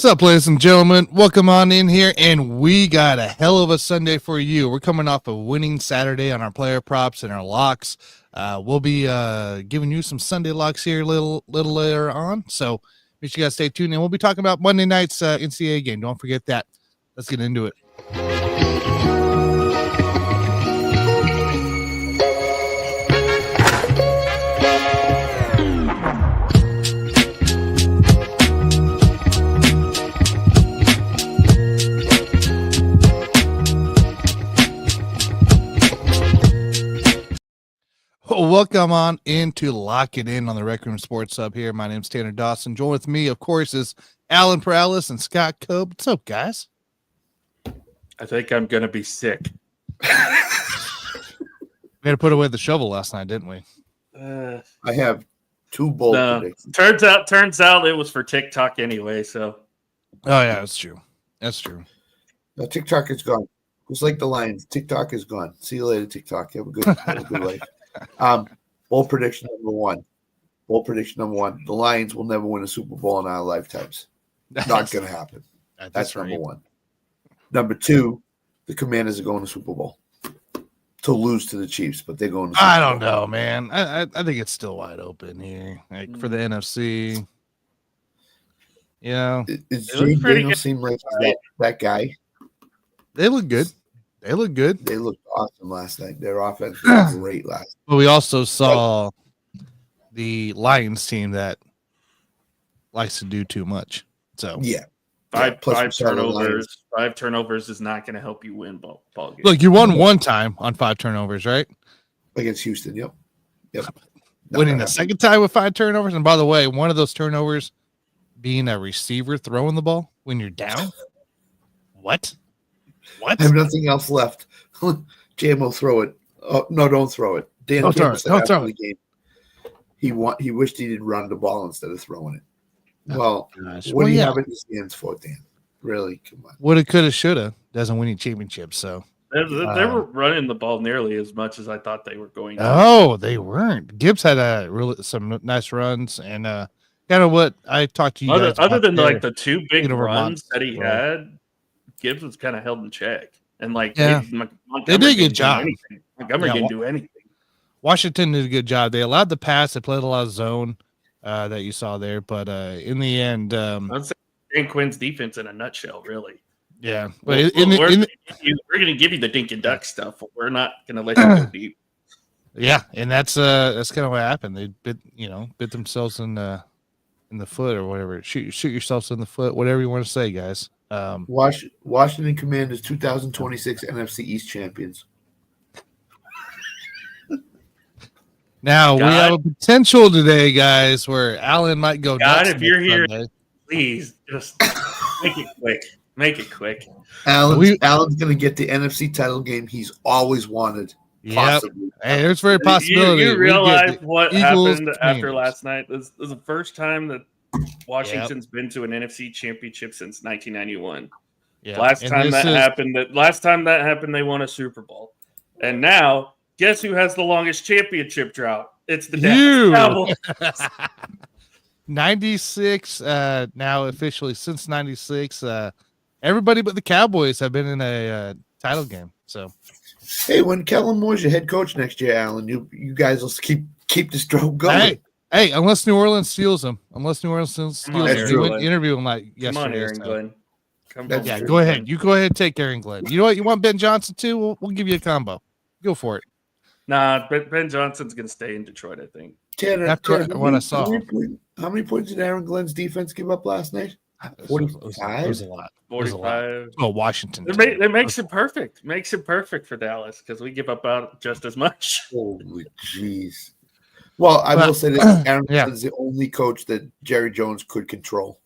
What's up, ladies and gentlemen? Welcome on in here, and we got a hell of a Sunday for you. We're coming off a winning Saturday on our player props and our locks. We'll be giving you some Sunday locks here a little later on, so make sure you guys stay tuned. And we'll be talking about Monday night's NCAA game. Don't forget that. Let's get into it. Welcome on into Lock It In on the Rec Room Sports Hub here. My name's Tanner Dawson. Join with me, of course, is Alan Perales and Scott Cope. What's up, guys? I think I'm going to be sick. We had to put away the shovel last night, didn't we? I have two bold predictions. Turns out it was for TikTok anyway, so. Oh, yeah, that's true. That's true. No, TikTok is gone. Just like the Lions, TikTok is gone. See you later, TikTok. Have a good life. Bold prediction number one. The Lions will never win a Super Bowl in our lifetimes. Not going to happen. That's number one. Number two, the Commanders are going to Super Bowl to lose to the Chiefs, but they're going to Super Bowl. I don't know, man. I think it's still wide open here, like for the NFC. Yeah, Does James Daniels seem like that guy? They look good. They looked awesome last night. Their offense was great last night. But we also saw the Lions team that likes to do too much. So yeah. Five turnovers is not going to help you win ball games. Look, you won one time on 5 turnovers, right? Against Houston, yep. Winning the second time with 5 turnovers. And by the way, one of those turnovers being a receiver throwing the ball when you're down. What? I have nothing else left. Jam will throw it. Oh, no, don't throw it. Dan don't throw it. Don't throw it. Game. He wished he did run the ball instead of throwing it. Well, gosh. What do you have in his hands for, Dan? Really? Come on. Woulda, coulda, shoulda. Doesn't win any championships, so. They were running the ball nearly as much as I thought they were going to. Oh, they weren't. Gibbs had some nice runs, and kind of what I talked to you guys other about than there, like the 2 big runs that he had, Gibbs was kind of held in check. And they did a good job. Montgomery didn't do anything. Washington did a good job. They allowed the pass. They played a lot of zone that you saw there, but in the end, I'd say Dan Quinn's defense in a nutshell, really. Yeah, but we're going to give you the dink and duck stuff. But we're not going to let you go deep. Yeah, and that's kind of what happened. They bit themselves in the foot or whatever. Shoot yourselves in the foot, whatever you want to say, guys. Washington Commanders 2026 NFC East champions. Now we have a potential today, guys, where Alan might go. God, if you're here, please just make it quick. Alan's going to get the NFC title game he's always wanted. Yep. Hey, there's very possibility. You realize what happened after last night? This is the first time that Washington's been to an NFC championship since 1991. Yeah. Last time that happened, they won a Super Bowl. And now, guess who has the longest championship drought? It's the Dallas Cowboys. 96 now officially since 96. Everybody but the Cowboys have been in a title game. So, hey, when Kellen Moore's your head coach next year, Alan, you guys will keep this drought going. Hey, unless New Orleans steals him. Interview him like yesterday. Come on, Aaron Glenn. Go ahead. You go ahead and take Aaron Glenn. You know what? You want Ben Johnson too? We'll give you a combo. Go for it. Nah, Ben Johnson's going to stay in Detroit, I think. Tanner, after what I saw. How many points did Aaron Glenn's defense give up last night? 45? It was a lot. 45. Oh, Washington. It makes it perfect. Makes it perfect for Dallas because we give up about just as much. Holy jeez. Well, I will say this: Aaron Glenn is the only coach that Jerry Jones could control.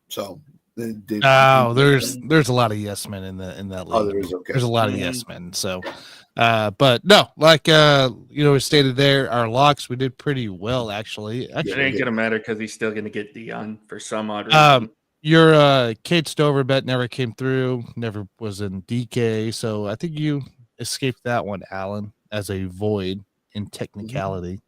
So, there's a lot of yes men in that league. Oh, there is. Okay. There's a lot of yes men. So, but no, like we stated there, our locks we did pretty well actually. It ain't gonna matter because he's still gonna get Dion for some odd reason. Your Kate Stover bet never came through. Never was in DK. So I think you escaped that one, Alan, as a void in technicality.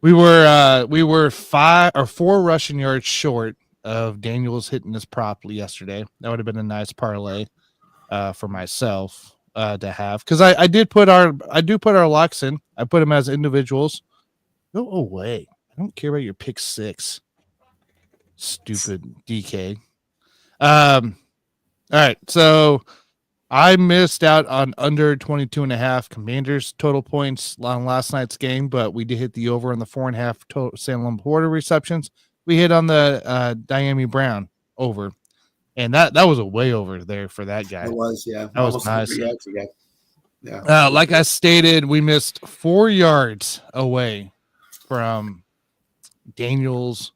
We were 4 rushing yards short of Daniels hitting this prop yesterday. That would have been a nice parlay for myself to have, because I do put our locks in. I put them as individuals. Go away. I don't care about your pick 6. Stupid DK. All right, so I missed out on under 22.5 Commanders total points on last night's game, but we did hit the over on the 4.5 total Salem Porter receptions. We hit on the Diami Brown over, and that was a way over there for that guy. It was, yeah. That was nice. Yeah. Like I stated, we missed 4 yards away from Daniels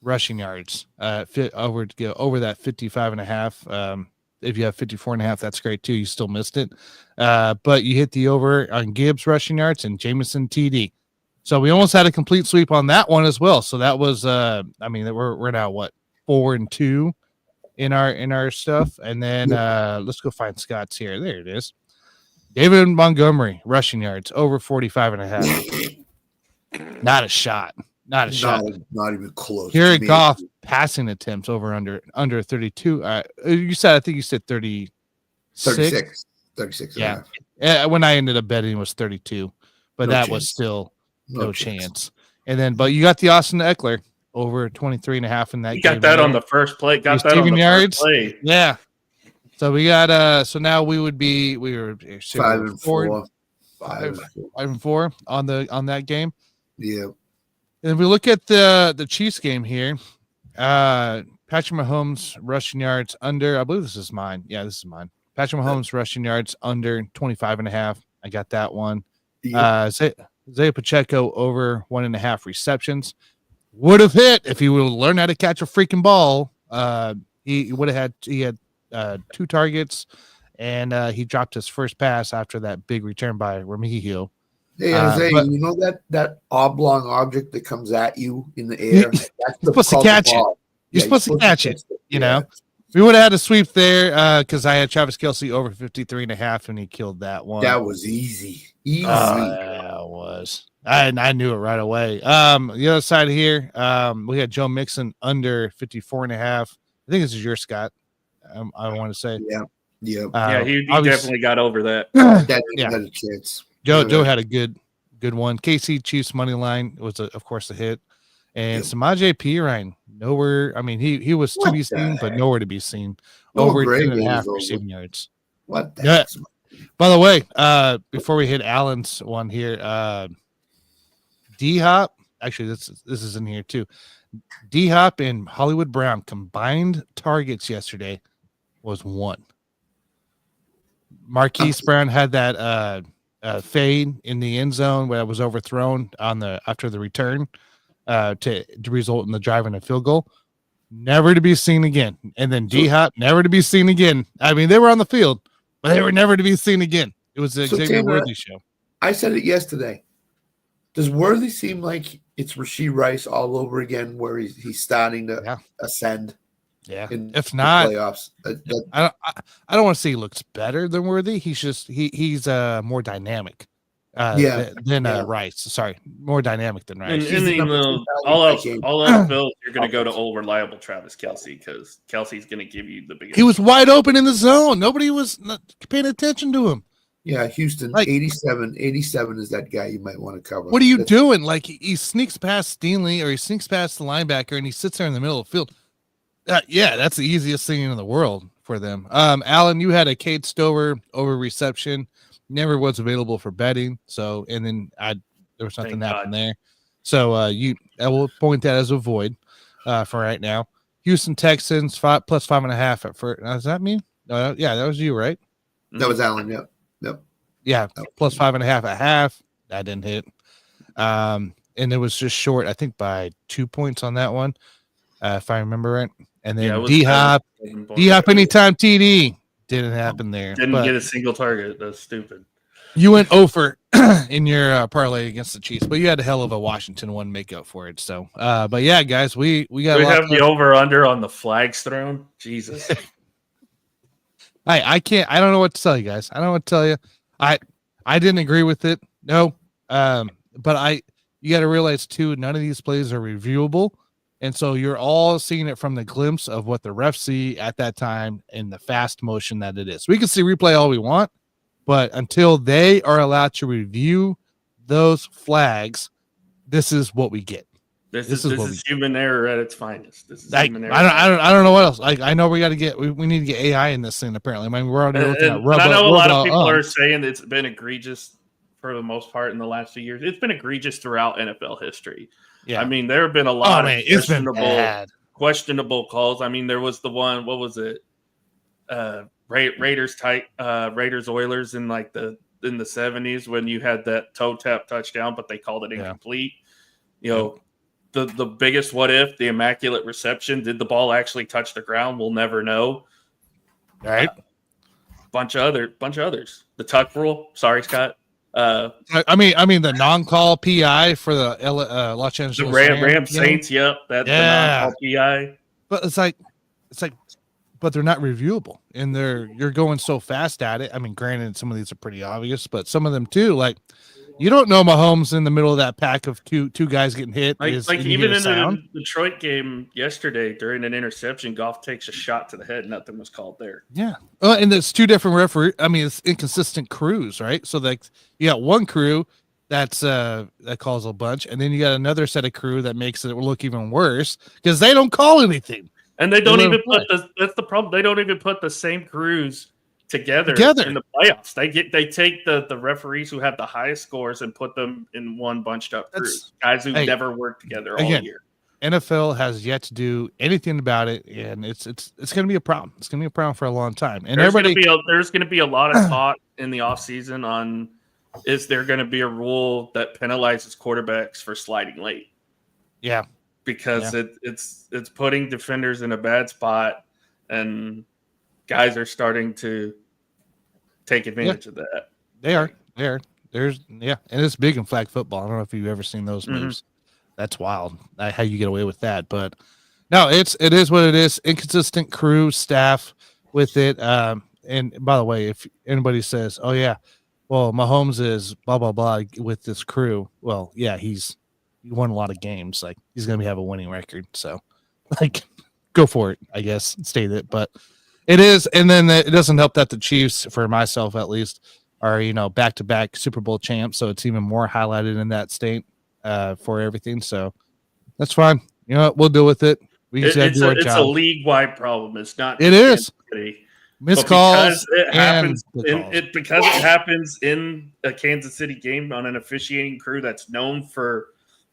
rushing yards over that 55.5. If you have 54.5, that's great too. You still missed it. But you hit the over on Gibbs rushing yards and Jameson TD. So we almost had a complete sweep on that one as well. So that was we're now 4-2 in our stuff. And then let's go find Scott's here. There it is. David Montgomery rushing yards over 45.5. Not a shot. Not even close. Jared Goff passing attempts over under 32. I think you said 36. 36. Yeah. When I ended up betting, it was 32, but that was still no chance. And then, but you got the Austin Eckler over 23.5 in that. You got that on the first play. Got that on the first play. Yeah. So we got. So now we were 5-4 on that game. Yeah. And if we look at the Chiefs game here, Patrick Mahomes rushing yards under, I believe this is mine. Yeah, this is mine. Patrick Mahomes rushing yards under 25.5. I got that one. Zay Pacheco over 1.5 receptions. Would have hit if he would have learned how to catch a freaking ball. He had 2 targets, and he dropped his first pass after that big return by Remigio. Hey, Jose, you know that oblong object that comes at you in the air? That's supposed to catch it. You're supposed to catch it. You know, we would have had a sweep there because I had Travis Kelce over 53.5, and he killed that one. That was easy. Yeah, it was. I knew it right away. The other side here, we had Joe Mixon under 54.5. I think this is your Scott. I want to say. Yeah. He definitely got over that. That had a chance. Joe had a good one. KC Chiefs money line was of course a hit, and Samaje Perine nowhere. I mean, he was to be seen, but nowhere to be seen. Over 2.5 receiving yards. What? The By the way, before we hit Allen's one here, D Hop. Actually, this is in here too. D Hop and Hollywood Brown combined targets yesterday was 1. Marquise Brown had that fade in the end zone where it was overthrown after the return to result in the driving a field goal. Never to be seen again. And then D-Hop, never to be seen again. I mean, they were on the field, but they were never to be seen again. It was the Xavier Worthy show. I said it yesterday. Does Worthy seem like it's Rashee Rice all over again, where he's starting to ascend? Yeah. If not, playoffs. I don't want to say he looks better than Worthy. He's more dynamic. Than Rice. Sorry, more dynamic than Rice. All else built, you're going to go to old reliable Travis Kelce because Kelsey's going to give you the biggest. He was wide open in the zone. Nobody was paying attention to him. Yeah, Houston, 87 is that guy you might want to cover. What are you doing? Like he sneaks past Stingley or he sneaks past the linebacker and he sits there in the middle of the field. That's the easiest thing in the world for them. Alan, you had a Kate Stover over reception. Never was available for betting. So, and then there was something happened there. So I will point that as a void for right now. Houston Texans plus 5.5 at first. Does that mean? Yeah, that was you, right? That was Alan. Yep. Yeah, plus 5.5 at half. That didn't hit. And it was just short, I think, by 2 points on that one, if I remember right. And then D-Hop anytime TD. Didn't happen there. Didn't get a single target. That's stupid. You went over in your parlay against the Chiefs, but you had a hell of a Washington one make up for it. So, but yeah, guys, we got. We have the over under on the flags thrown. Jesus. I can't. I don't know what to tell you guys. I don't know what to tell you. I didn't agree with it. No. But you got to realize too, none of these plays are reviewable. And so you're all seeing it from the glimpse of what the refs see at that time and the fast motion that it is. We can see replay all we want, but until they are allowed to review those flags, this is what we get. This is human error at its finest. This is human error. I don't know what else. I know we need to get AI in this thing. Apparently, I mean, we're already looking at I know a lot of people are saying it's been egregious for the most part in the last few years. It's been egregious throughout NFL history. Yeah, I mean, there have been a lot of questionable calls. I mean, there was the one. What was it? Raiders Oilers in like the 70s when you had that toe tap touchdown, but they called it incomplete. You know, the biggest what if, the immaculate reception. Did the ball actually touch the ground? We'll never know. Right. Bunch of others. The tuck rule. Sorry, Scott. I mean the non-call PI for the Los Angeles Rams Saints. Yep, that's the non-call PI. But it's like, but they're not reviewable, and you're going so fast at it. I mean, granted, some of these are pretty obvious, but some of them too. Like, you don't know Mahomes in the middle of that pack of two guys getting hit. Like even in the Detroit game yesterday, during an interception, Goff takes a shot to the head. Nothing was called there. Yeah. And there's two different referees. I mean, it's inconsistent crews, right? So like you got one crew that calls a bunch, and then you got another set of crew that makes it look even worse because they don't call anything. And they don't even that's the problem. They don't even put the same crews together in the playoffs. They take the referees who have the highest scores and put them in one bunched up crew. Guys who never worked together all year. NFL has yet to do anything about it, and it's going to be a problem. It's going to be a problem for a long time. And there's going to be a lot of talk in the offseason on is there going to be a rule that penalizes quarterbacks for sliding late? Yeah. Because it's putting defenders in a bad spot, and guys are starting to take advantage of that. They are. And it's big in flag football. I don't know if you've ever seen those moves. That's wild. How you get away with that, but no, it is what it is. Inconsistent crew staff with it. And by the way, if anybody says, "Oh yeah, well Mahomes is blah blah blah with this crew," well, yeah, he won a lot of games. Like he's gonna have a winning record. So, like, go for it. I guess state it, but. It is, and then it doesn't help that the Chiefs, for myself at least, are back-to-back Super Bowl champs, so it's even more highlighted in that state for everything. So that's fine. You know what? We'll deal with it. It's a league-wide problem. It's not. It is. Missed calls. Because it happens in a Kansas City game on an officiating crew that's known for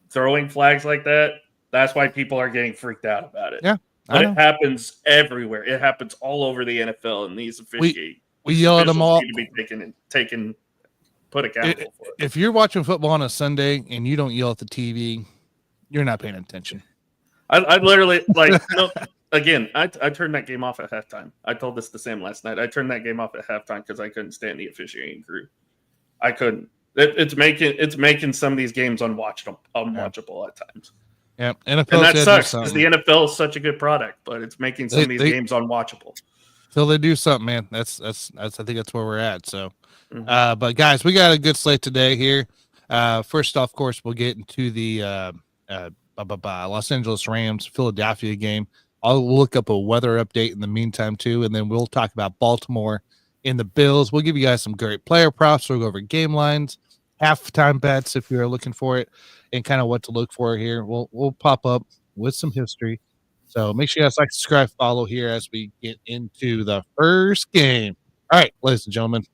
throwing flags like that. That's why people are getting freaked out about it. Yeah. But it happens everywhere. It happens all over the NFL, and these officiating. We yell at them all. Need to be put accountable for it. If you're watching football on a Sunday and you don't yell at the TV, you're not paying attention. I literally again. I turned that game off at halftime. I told this to Sam last night. I turned that game off at halftime because I couldn't stand the officiating crew. I couldn't. It's making some of these games unwatchable at times. Yeah, NFL and that sucks because the NFL is such a good product, but it's making some of these games unwatchable. Till they do something, man. That's I think that's where we're at. So, but guys, we got a good slate today here. First off, of course, we'll get into the Los Angeles Rams Philadelphia game. I'll look up a weather update in the meantime too, and then we'll talk about Baltimore and the Bills. We'll give you guys some great player props. We'll go over game lines, halftime bets if you're looking for it, and kind of what to look for here. We'll pop up with some history. So make sure you guys like, subscribe, follow here as we get into the first game. All right, ladies and gentlemen.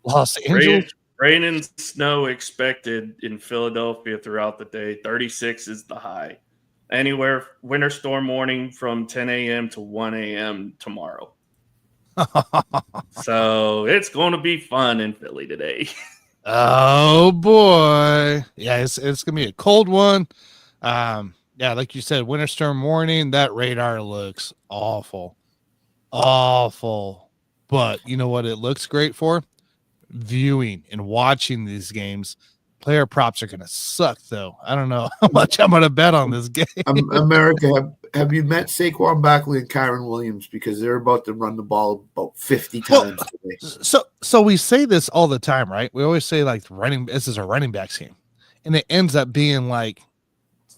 Los Angeles. Rain and snow expected in Philadelphia throughout the day. 36 is the high. Anywhere, winter storm warning from 10 a.m. to 1 a.m. tomorrow. So it's going to be fun in Philly today. Oh boy. Yeah, it's gonna be a cold one. Yeah, like you said, winter storm warning. That radar looks awful. But you know what it looks great for? Viewing and watching these games. Player props are gonna suck though. I don't know how much I'm gonna bet on this game. America, have you met Saquon Barkley and Kyron Williams? Because they're about to run the ball about 50 times today. So we say this all the time, right? We always say like this is a running backs game, and it ends up being like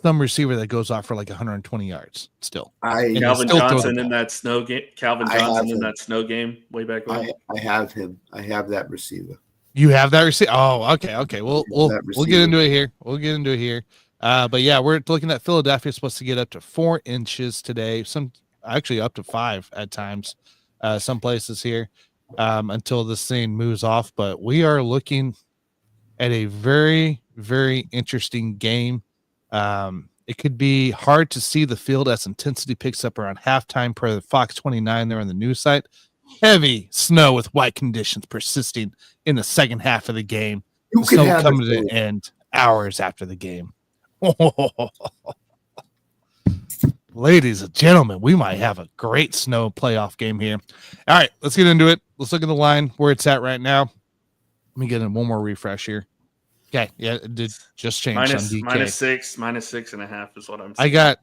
some receiver that goes off for like 120 yards still. Calvin Johnson in that snow game. Calvin Johnson in that snow game way back when. I have him. I have that receiver. You have that receiver? Oh, okay. We'll get into it here. But yeah, we're looking at Philadelphia supposed to get up to 4 inches today. Some actually up to 5 at times. Some places here until this thing moves off. But we are looking at a very, very interesting game. It could be hard to see the field as intensity picks up around halftime per the Fox 29 there on the news site. Heavy snow with white conditions persisting in the second half of the game. Snow coming to an end hours after the game. Ladies and gentlemen, we might have a great snow playoff game here. All right, let's get into it. Let's look at the line where it's at right now. Let me get in one more refresh here. Okay, yeah, it did just change. -6.5 is what I'm saying. I got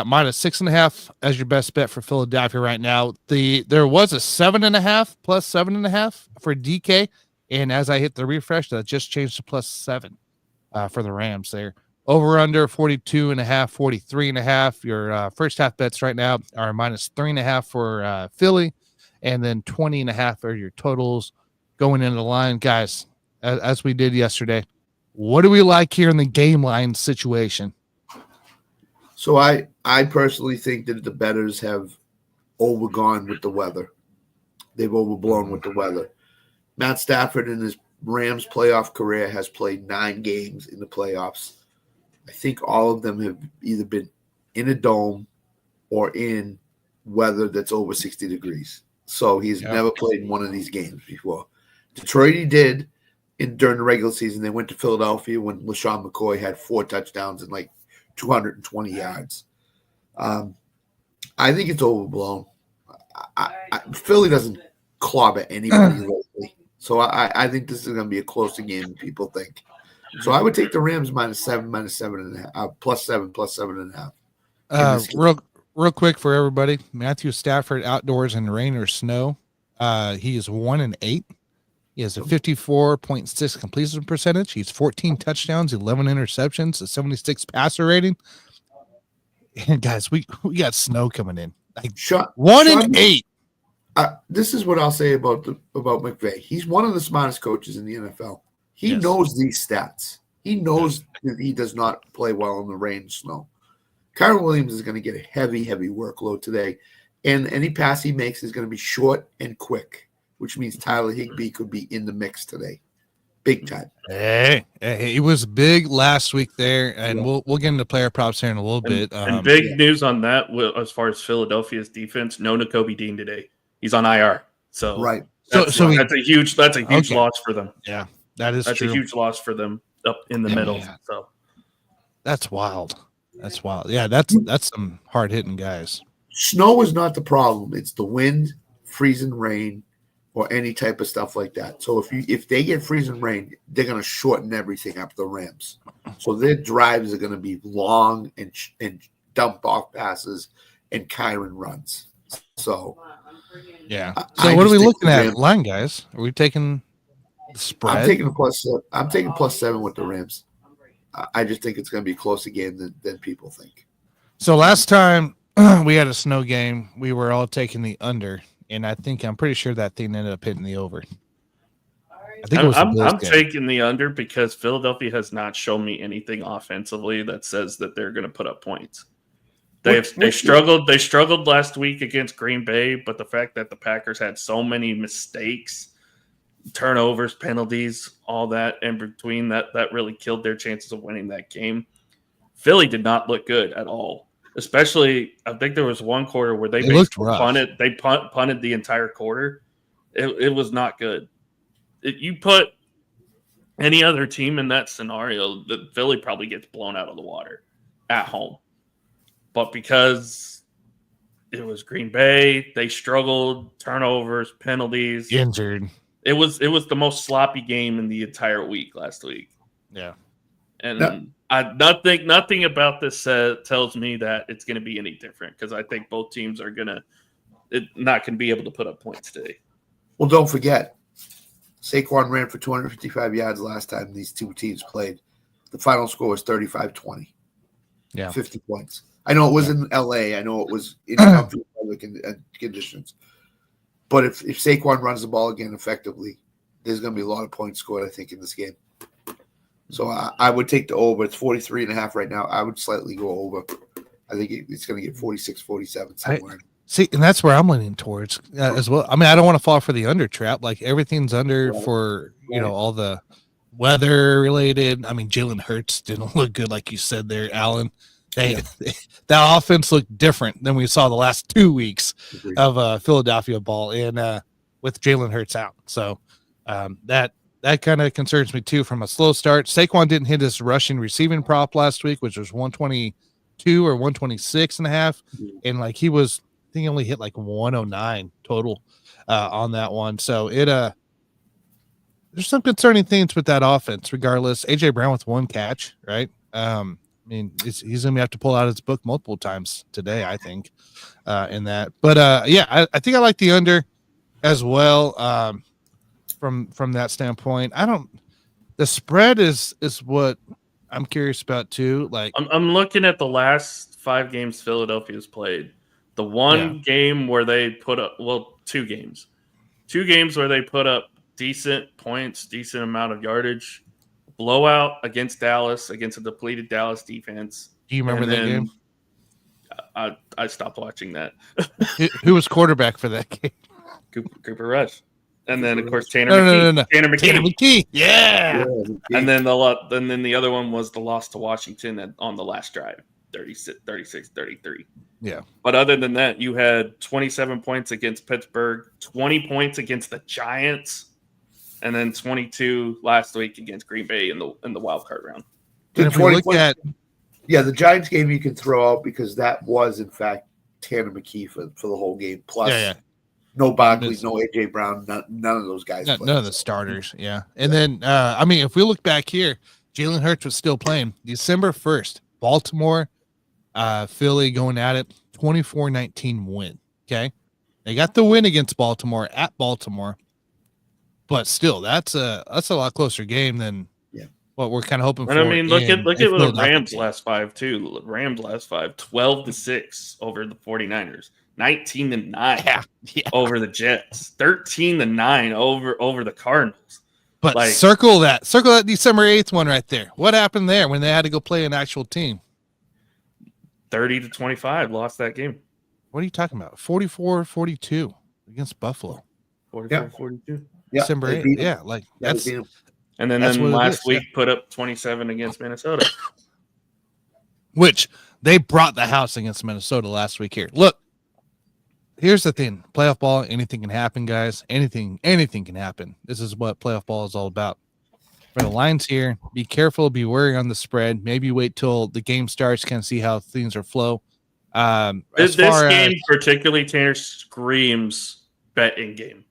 -6.5 as your best bet for Philadelphia right now. There was a 7.5 plus 7.5 for DK, and as I hit the refresh, that just changed to +7 for the Rams there. Over under 42.5, 43.5. Your first half bets right now are -3.5 for Philly, and then 20.5 are your totals going into the line, guys. As we did yesterday, what do we like here in the game line situation? So I personally think that the bettors have overgone with the weather. They've overblown with the weather. Matt Stafford in his Rams playoff career has played 9 games in the playoffs. I think all of them have either been in a dome or in weather that's over 60 degrees. So he's never played in one of these games before. Detroit he did during the regular season. They went to Philadelphia when LaShawn McCoy had 4 touchdowns and like 220 yards. I think it's overblown. Philly doesn't clobber anybody lately. So I think this is going to be a closer game than people think. So I would take the Rams -7, -7.5, +7, +7.5. Real quick for everybody, Matthew Stafford outdoors in rain or snow. He is 1-8. He has a 54.6 completion percentage. He's 14 touchdowns, 11 interceptions, a 76 passer rating. And guys, we got snow coming in. Like 1-8. This is what I'll say about McVay. He's one of the smartest coaches in the NFL. He knows these stats. He knows that he does not play well in the rain and snow. Kyron Williams is going to get a heavy, heavy workload today. And any pass he makes is going to be short and quick, which means Tyler Higbee could be in the mix today. Big time. Hey, he was big last week there, and we'll get into player props here in a little bit. And big news on that as far as Philadelphia's defense, no Nakobe Dean today. He's on IR. So right. That's a huge loss for them. Yeah, that's true. A huge loss for them up in the middle. Yeah. So that's wild. Yeah, that's some hard hitting guys. Snow is not the problem. It's the wind, freezing rain, or any type of stuff like that. So if they get freezing rain, they're going to shorten everything up, the Rams. So their drives are going to be long and dump off passes and Kyron runs. So yeah. So what are we looking at line, guys? Are we taking the spread? I'm taking +7 with the Rams. I just think it's going to be a closer game than people think. So last time we had a snow game, we were all taking the under, and I'm pretty sure that thing ended up hitting the over. I'm taking the under because Philadelphia has not shown me anything offensively that says that they're going to put up points. They struggled. They struggled last week against Green Bay, but the fact that the Packers had so many mistakes, turnovers, penalties, all that in between, that really killed their chances of winning that game. Philly did not look good at all. Especially, I think there was one quarter where they punted. They punted the entire quarter. It was not good. You put any other team in that scenario, the Philly probably gets blown out of the water at home. But because it was Green Bay, they struggled, turnovers, penalties, injured. It was the most sloppy game in the entire week last week. Yeah, and nothing about this tells me that it's going to be any different because I think both teams are not going to be able to put up points today. Well, don't forget, Saquon ran for 255 yards last time these two teams played. The final score was 35-20. Yeah. 50 points. I know it was in LA. I know it was in comfortable conditions. But if Saquon runs the ball again effectively, there's going to be a lot of points scored, I think, in this game. So I would take the over. It's 43.5 right now. I would slightly go over. I think it's going to get 46, 47 somewhere. See, and that's where I'm leaning towards as well. I mean, I don't want to fall for the under trap. Like everything's under for, all the weather related. I mean, Jalen Hurts didn't look good, like you said there, Alan. That offense looked different than we saw the last 2 weeks of Philadelphia ball and with Jalen Hurts out. So that kind of concerns me too from a slow start. Saquon didn't hit his rushing receiving prop last week, which was 122 or 126.5. And like I think he only hit like 109 total on that one. So there's some concerning things with that offense. Regardless, AJ Brown with 1 catch, right? I mean, he's gonna have to pull out his book multiple times today, I think, in that. But I think I like the under as well. From that standpoint, the spread is what I'm curious about too. Like I'm looking at the last 5 games Philadelphia's played. The one game where they put up, 2 games. 2 games where they put up decent points, decent amount of yardage. Blowout against Dallas, against a depleted Dallas defense. Do you remember that game? I stopped watching that. Who was quarterback for that game? Cooper Rush. And then, of course, Tanner McKee. No. Tanner McKee. Yeah. And then the other one was the loss to Washington on the last drive, 36-33. Yeah. But other than that, you had 27 points against Pittsburgh, 20 points against the Giants, and then 22 last week against Green Bay in the wild card round. If we look at the Giants game you can throw out because that was in fact Tanner McKee for the whole game. Plus, no Barkley, no AJ Brown, none of those guys. None of the starters. Yeah, and then if we look back here, Jalen Hurts was still playing December 1st. Baltimore, Philly going at it, 24-19 win. Okay, they got the win against Baltimore at Baltimore. But still, that's a lot closer game than what we're kind of hoping for. And I mean, look at the Rams last 5 too. Rams last 5, 12-6 over the 49ers, 19-9 over the Jets, 13-9 over the Cardinals. But circle that December 8th one right there. What happened there when they had to go play an actual team? 30-25 lost that game. What are you talking about? 44-42 against Buffalo. 44-42. December 8th. That's and then last week put up 27 against Minnesota. Which they brought the house against Minnesota last week here. Look, here's the thing. Playoff ball, anything can happen, guys. Anything can happen. This is what playoff ball is all about. For the Lions here, be careful, be wary on the spread. Maybe wait till the game starts, kind of see how things are flow. This game particularly, Tanner, screams bet in game.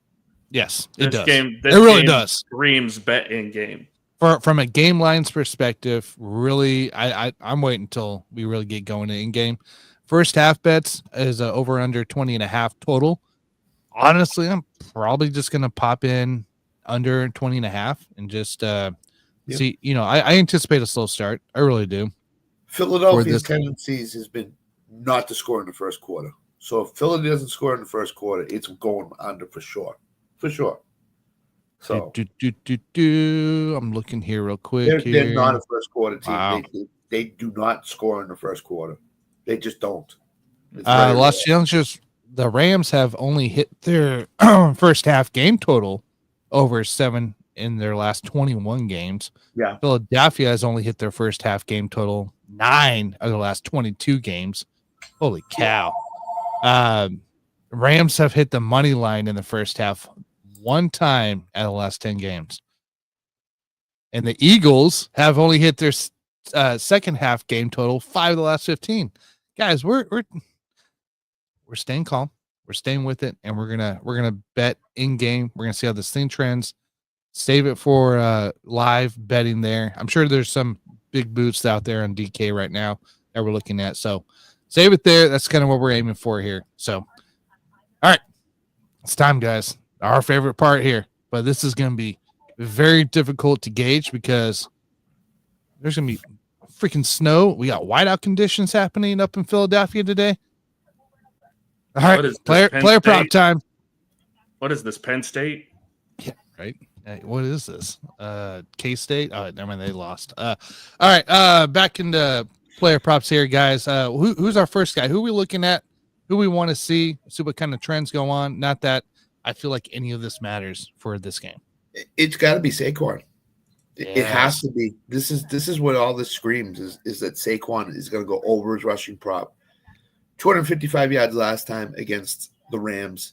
Yes, it does. It really does. Screams bet in game. From a game lines perspective, really, I'm waiting until we really get going in game. First half bets is over under 20.5 total. Honestly, I'm probably just going to pop in under 20.5 and just see. I anticipate a slow start. I really do. Philadelphia's tendencies has been not to score in the first quarter. So if Philly doesn't score in the first quarter, it's going under for sure. For sure. So I'm looking here real quick. They're not a first quarter team. Wow. They do not score in the first quarter. They just don't. Los Angeles, the Rams have only hit their first half game total over 7 in their last 21 games. Yeah. Philadelphia has only hit their first half game total 9 of the last 22 games. Holy cow. Rams have hit the money line in the first half 1 time out of the last 10 games. And the Eagles have only hit their second half game total 5 of the last 15. Guys, we're staying calm. We're staying with it, and we're gonna bet in game. We're gonna see how this thing trends. Save it for live betting there. I'm sure there's some big boots out there on DK right now that we're looking at. So save it there. That's kind of what we're aiming for here. So, all right, it's time, guys. Our favorite part here, but this is going to be very difficult to gauge because there's going to be freaking snow. We got whiteout conditions happening up in Philadelphia today. All right, player prop time. What is this, Penn State? Yeah, right. Hey, what is this? K-State? Oh, never mind, they lost. All right, back into player props here, guys. Who's our first guy? Who are we looking at? Who we want to see what kind of trends go on? Not that I feel like any of this matters for this game. It's got to be Saquon. Yes. It has to be. This is what all this screams is that Saquon is going to go over his rushing prop. 255 yards last time against the Rams.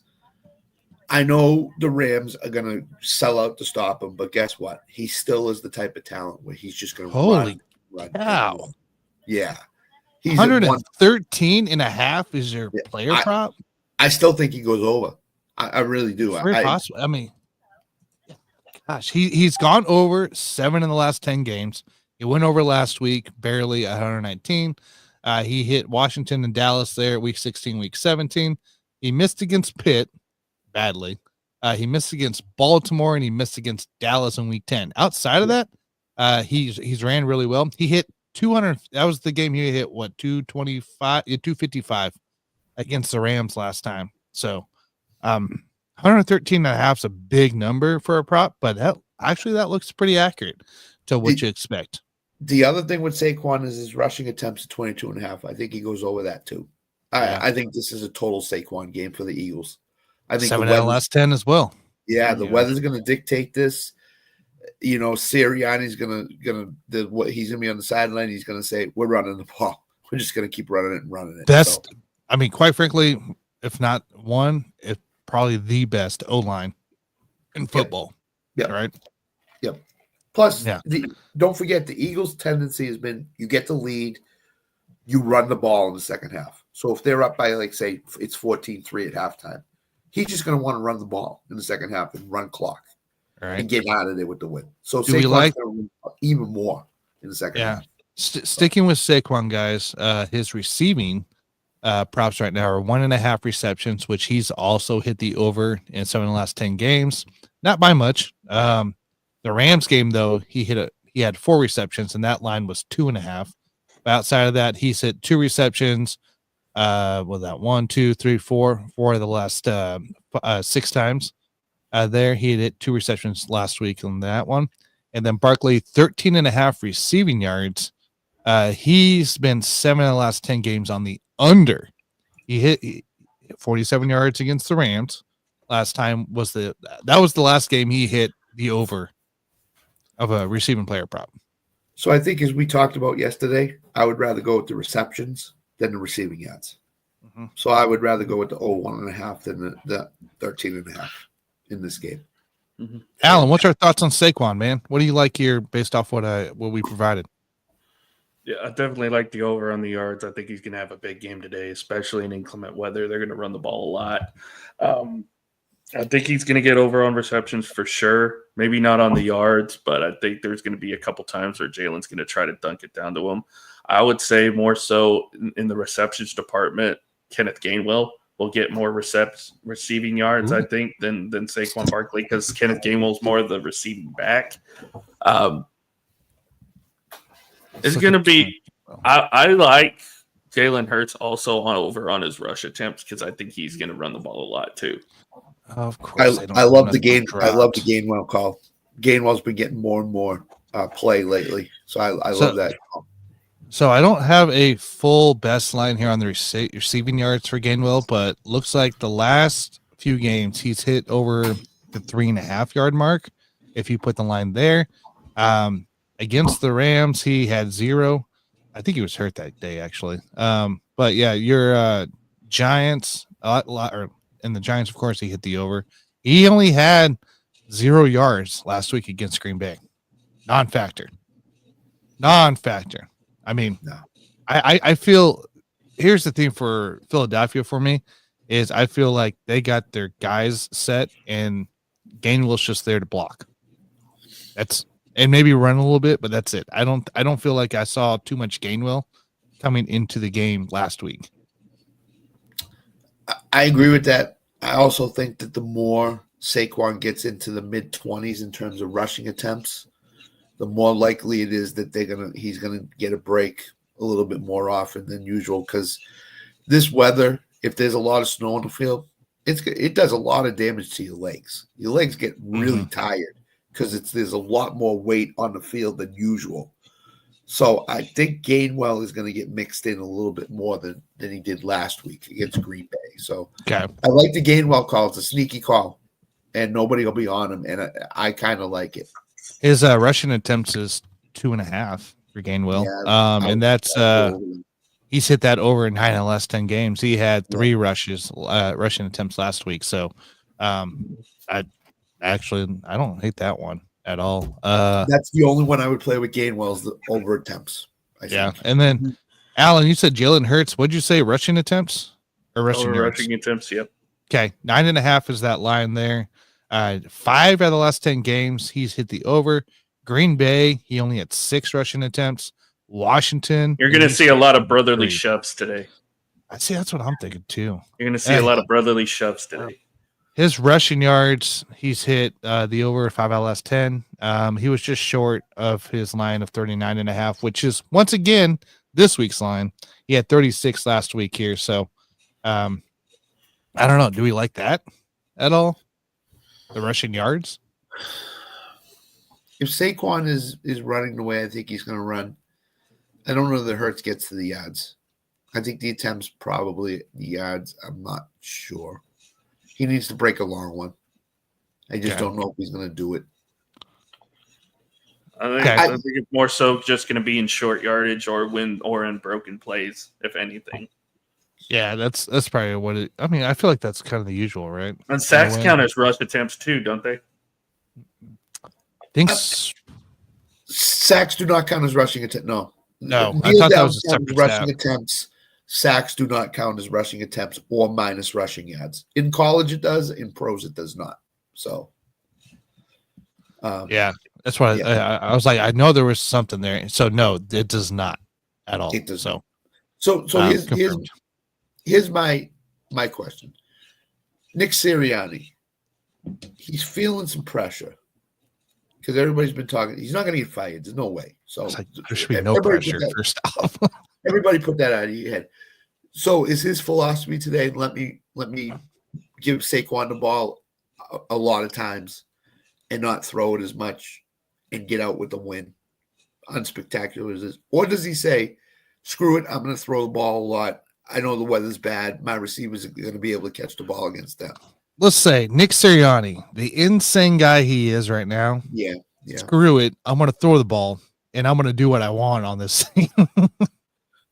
I know the Rams are going to sell out to stop him, but guess what? He still is the type of talent where he's just going to run. Cow. Yeah. He's 113 and a half is your player prop? I still think he goes over. I really do. It's very possible. I mean, gosh, he's gone over 7 in the last 10 games. He went over last week, barely at 119. He hit Washington and Dallas there, week 16, week 17. He missed against Pitt badly. He missed against Baltimore, and he missed against Dallas in week 10. Outside of that, he's ran really well. He hit 200. That was the game he hit, 255 against the Rams last time. So 113 and a half is a big number for a prop, but that looks pretty accurate to what you expect. The other thing with Saquon is his rushing attempts at 22 and a half. I think he goes over that too. I think this is a total Saquon game for the Eagles. I think 7 out of the last 10 as well. Yeah, the weather's going to dictate this. You know, Sirianni's he's gonna be on the sideline. He's gonna say, "We're running the ball. We're just gonna keep running it and running it." Best, I mean, quite frankly, if not one, it's probably the best O-line in football. Yeah. Right. Yep. Plus, don't forget the Eagles' tendency has been you get the lead, you run the ball in the second half. So if they're up by, like, say, it's 14-3 at halftime, he's just going to want to run the ball in the second half and run clock and get out of there with the win. So Saquon's going to even more in the second half. Sticking with Saquon, guys, his receiving props right now are 1.5 receptions, which he's also hit the over in 7 of the last 10 games. Not by much. The Rams game, though, he had 4 receptions, and that line was 2.5. But outside of that, he's hit 2 receptions. Was that 1, 2, 3, 4 of the last 6 times. There, he hit 2 receptions last week on that one. And then Barkley, 13.5 receiving yards. He's been 7 of the last 10 games on the under. He hit 47 yards against the Rams. Last time that was the last game he hit the over of a receiving player prop. So I think, as we talked about yesterday, I would rather go with the receptions than the receiving yards. Mm-hmm. So I would rather go with the 1.5 than the 13.5 in this game. Mm-hmm. Alan, what's our thoughts on Saquon, man? What do you like here based off what we provided? Yeah, I definitely like the over on the yards. I think he's going to have a big game today, especially in inclement weather. They're going to run the ball a lot. I think he's going to get over on receptions for sure. Maybe not on the yards, but I think there's going to be a couple times where Jalen's going to try to dunk it down to him. I would say more so in the receptions department, Kenneth Gainwell will get more receiving yards, I think, than Saquon Barkley, because Kenneth Gainwell's more of the receiving back. It's going to be – I like Jalen Hurts also on his rush attempts, because I think he's going to run the ball a lot too. Of course. I love the Gainwell call. Gainwell's been getting more and more play lately, so I love that call. So I don't have a full best line here on the receiving yards for Gainwell, but looks like the last few games he's hit over the 3.5 yard mark. If you put the line there, against the Rams, he had 0. I think he was hurt that day, actually. But yeah, your Giants, and the Giants, of course, he hit the over. He only had 0 yards last week against Green Bay. Non-factor. I mean, no. I feel here's the thing for Philadelphia for me is I feel like they got their guys set and Gainwell's just there to block. And maybe run a little bit, but that's it. I don't feel like I saw too much Gainwell coming into the game last week. I agree with that. I also think that the more Saquon gets into the mid-20s in terms of rushing attempts, the more likely it is that he's gonna get a break a little bit more often than usual. Because this weather, if there's a lot of snow on the field, it does a lot of damage to your legs. Your legs get really tired because there's a lot more weight on the field than usual. So I think Gainwell is going to get mixed in a little bit more than he did last week against Green Bay. So I like the Gainwell call. It's a sneaky call, and nobody will be on him, and I kind of like it. His rushing attempts is 2.5 for Gainwell, and that's he's hit that over in 9 of the last 10 games. He had 3 rushing attempts last week. So I don't hate that one at all. That's the only one I would play with Gainwell's the over attempts. I think. And then Alan, you said Jalen Hurts. What'd you say? Rushing attempts or rushing yards? Rushing attempts. Yep. Okay, 9.5 is that line there. 5 out of the last 10 games, he's hit the over. Green Bay, he only had 6 rushing attempts. Washington, you're going to see a lot of brotherly shoves today. I see. That's what I'm thinking too. You're going to see a lot of brotherly shoves today. His rushing yards, he's hit the over 5 out of the last 10. He was just short of his line of 39.5, which is once again this week's line. He had 36 last week here. So I don't know. Do we like that at all? The rushing yards? If Saquon is running the way I think he's going to run, I don't know that Hurts gets to the yards. I think the attempts probably the yards. I'm not sure. He needs to break a long one. I just don't know if he's going to do it. I think it's more so just going to be in short yardage or in broken plays, if anything. Yeah, that's probably what it. I mean, I feel like that's kind of the usual, right? And sacks count as rush attempts too, don't they? Sacks do not count as rushing attempts. No, I thought that was a separate rushing attempts. Sacks do not count as rushing attempts or minus rushing yards. In college, it does. In pros, it does not. So, that's why I was like, I know there was something there. So no, it does not at all. It does. So here's my question. Nick Sirianni, he's feeling some pressure because everybody's been talking. He's not going to get fired. There's no way. So there should be no pressure. First off, everybody put that out of your head. So is his philosophy today? Let me give Saquon the ball a lot of times and not throw it as much and get out with the win. Unspectacular as this. Or does he say, screw it, I'm going to throw the ball a lot. I know the weather's bad. My receivers are going to be able to catch the ball against them. Let's say Nick Sirianni, the insane guy he is right now. Yeah. Screw it. I'm going to throw the ball and I'm going to do what I want on this thing.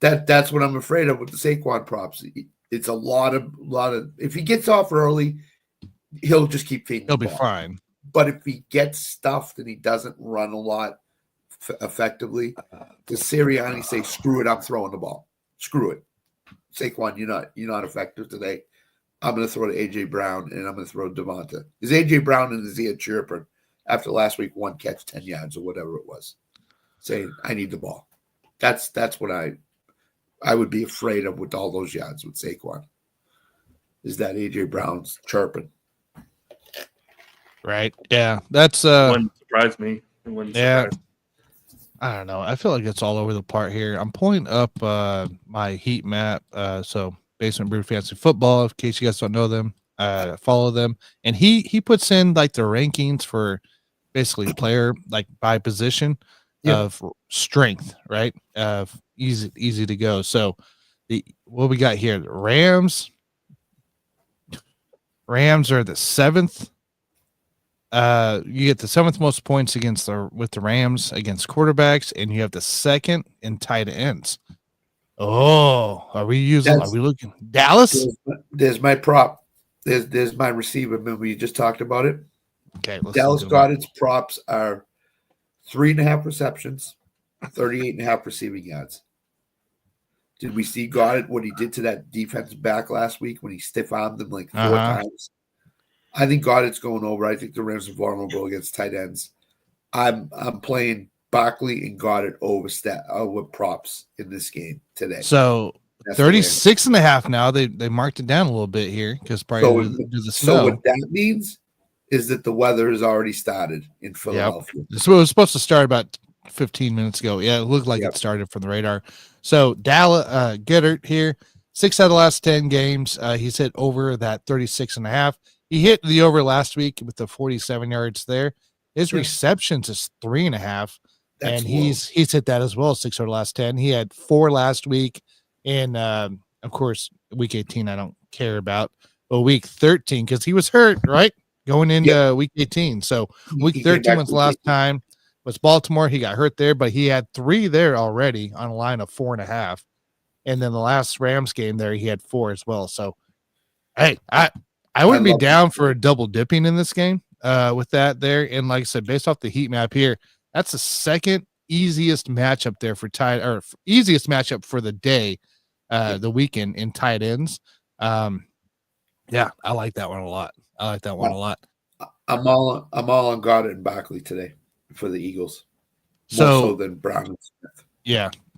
That's what I'm afraid of with the Saquon props. It's a lot of. If he gets off early, he'll just keep feeding. He'll be fine. But if he gets stuffed and he doesn't run a lot effectively, does Sirianni say, "Screw it, I'm throwing the ball. Screw it, Saquon, you're not effective today. I'm going to throw to AJ Brown and I'm going to throw to Devonta." Is AJ Brown in his ear chirping after last week 1 catch, 10 yards or whatever it was, saying, "I need the ball." That's what I would be afraid of with all those yards with Saquon. Is that AJ Brown's chirping? Right. Yeah. That's wouldn't surprise me. I don't know. I feel like it's all over the part here. I'm pulling up my heat map. So Basement Brew Fantasy Football, in case you guys don't know them, follow them. And he puts in like the rankings for basically player like by position of strength, right? Of easy to go. So what we got here, the Rams are the 7th. You get the 7th most points with the Rams against quarterbacks, and you have the 2nd in tight ends. Oh, are we looking Dallas? There's my prop. There's my receiver. Remember you just talked about it? Okay. Dallas Goedert's props are 3.5 receptions, 38.5 receiving yards. Did we see Goddard what he did to that defensive back last week when he stiff-armed them like 4 times? I think Goddard's going over. I think the Rams are vulnerable against tight ends. I'm playing Barkley and Goddard over props in this game today. So 36.5 now. They marked it down a little bit here because probably due to the snow. So what that means is that the weather has already started in Philadelphia. Yep. So it was supposed to start about 15 minutes ago. Yeah, it looked like it started from the radar. So Dallas Gettert here, 6 out of the last 10 games. He's hit over that 36.5. He hit the over last week with the 47 yards there. His receptions is 3.5. And he's hit that as well, 6 out of the last 10. He had 4 last week. And of course, week 18, I don't care about. But week 13, because he was hurt, right? Going into week 18. So week 13 was the last time. Was Baltimore. He got hurt there, but he had 3 there already on a line of 4.5. And then the last Rams game there, he had 4 as well. So, hey, I would be down for a double dipping in this game with that there. And like I said, based off the heat map here, that's the second easiest matchup there for easiest matchup for the day, the weekend in tight ends. Yeah, I like that one a lot. I'm all on Goddard and Barkley today for the Eagles. More so than Brown and Smith.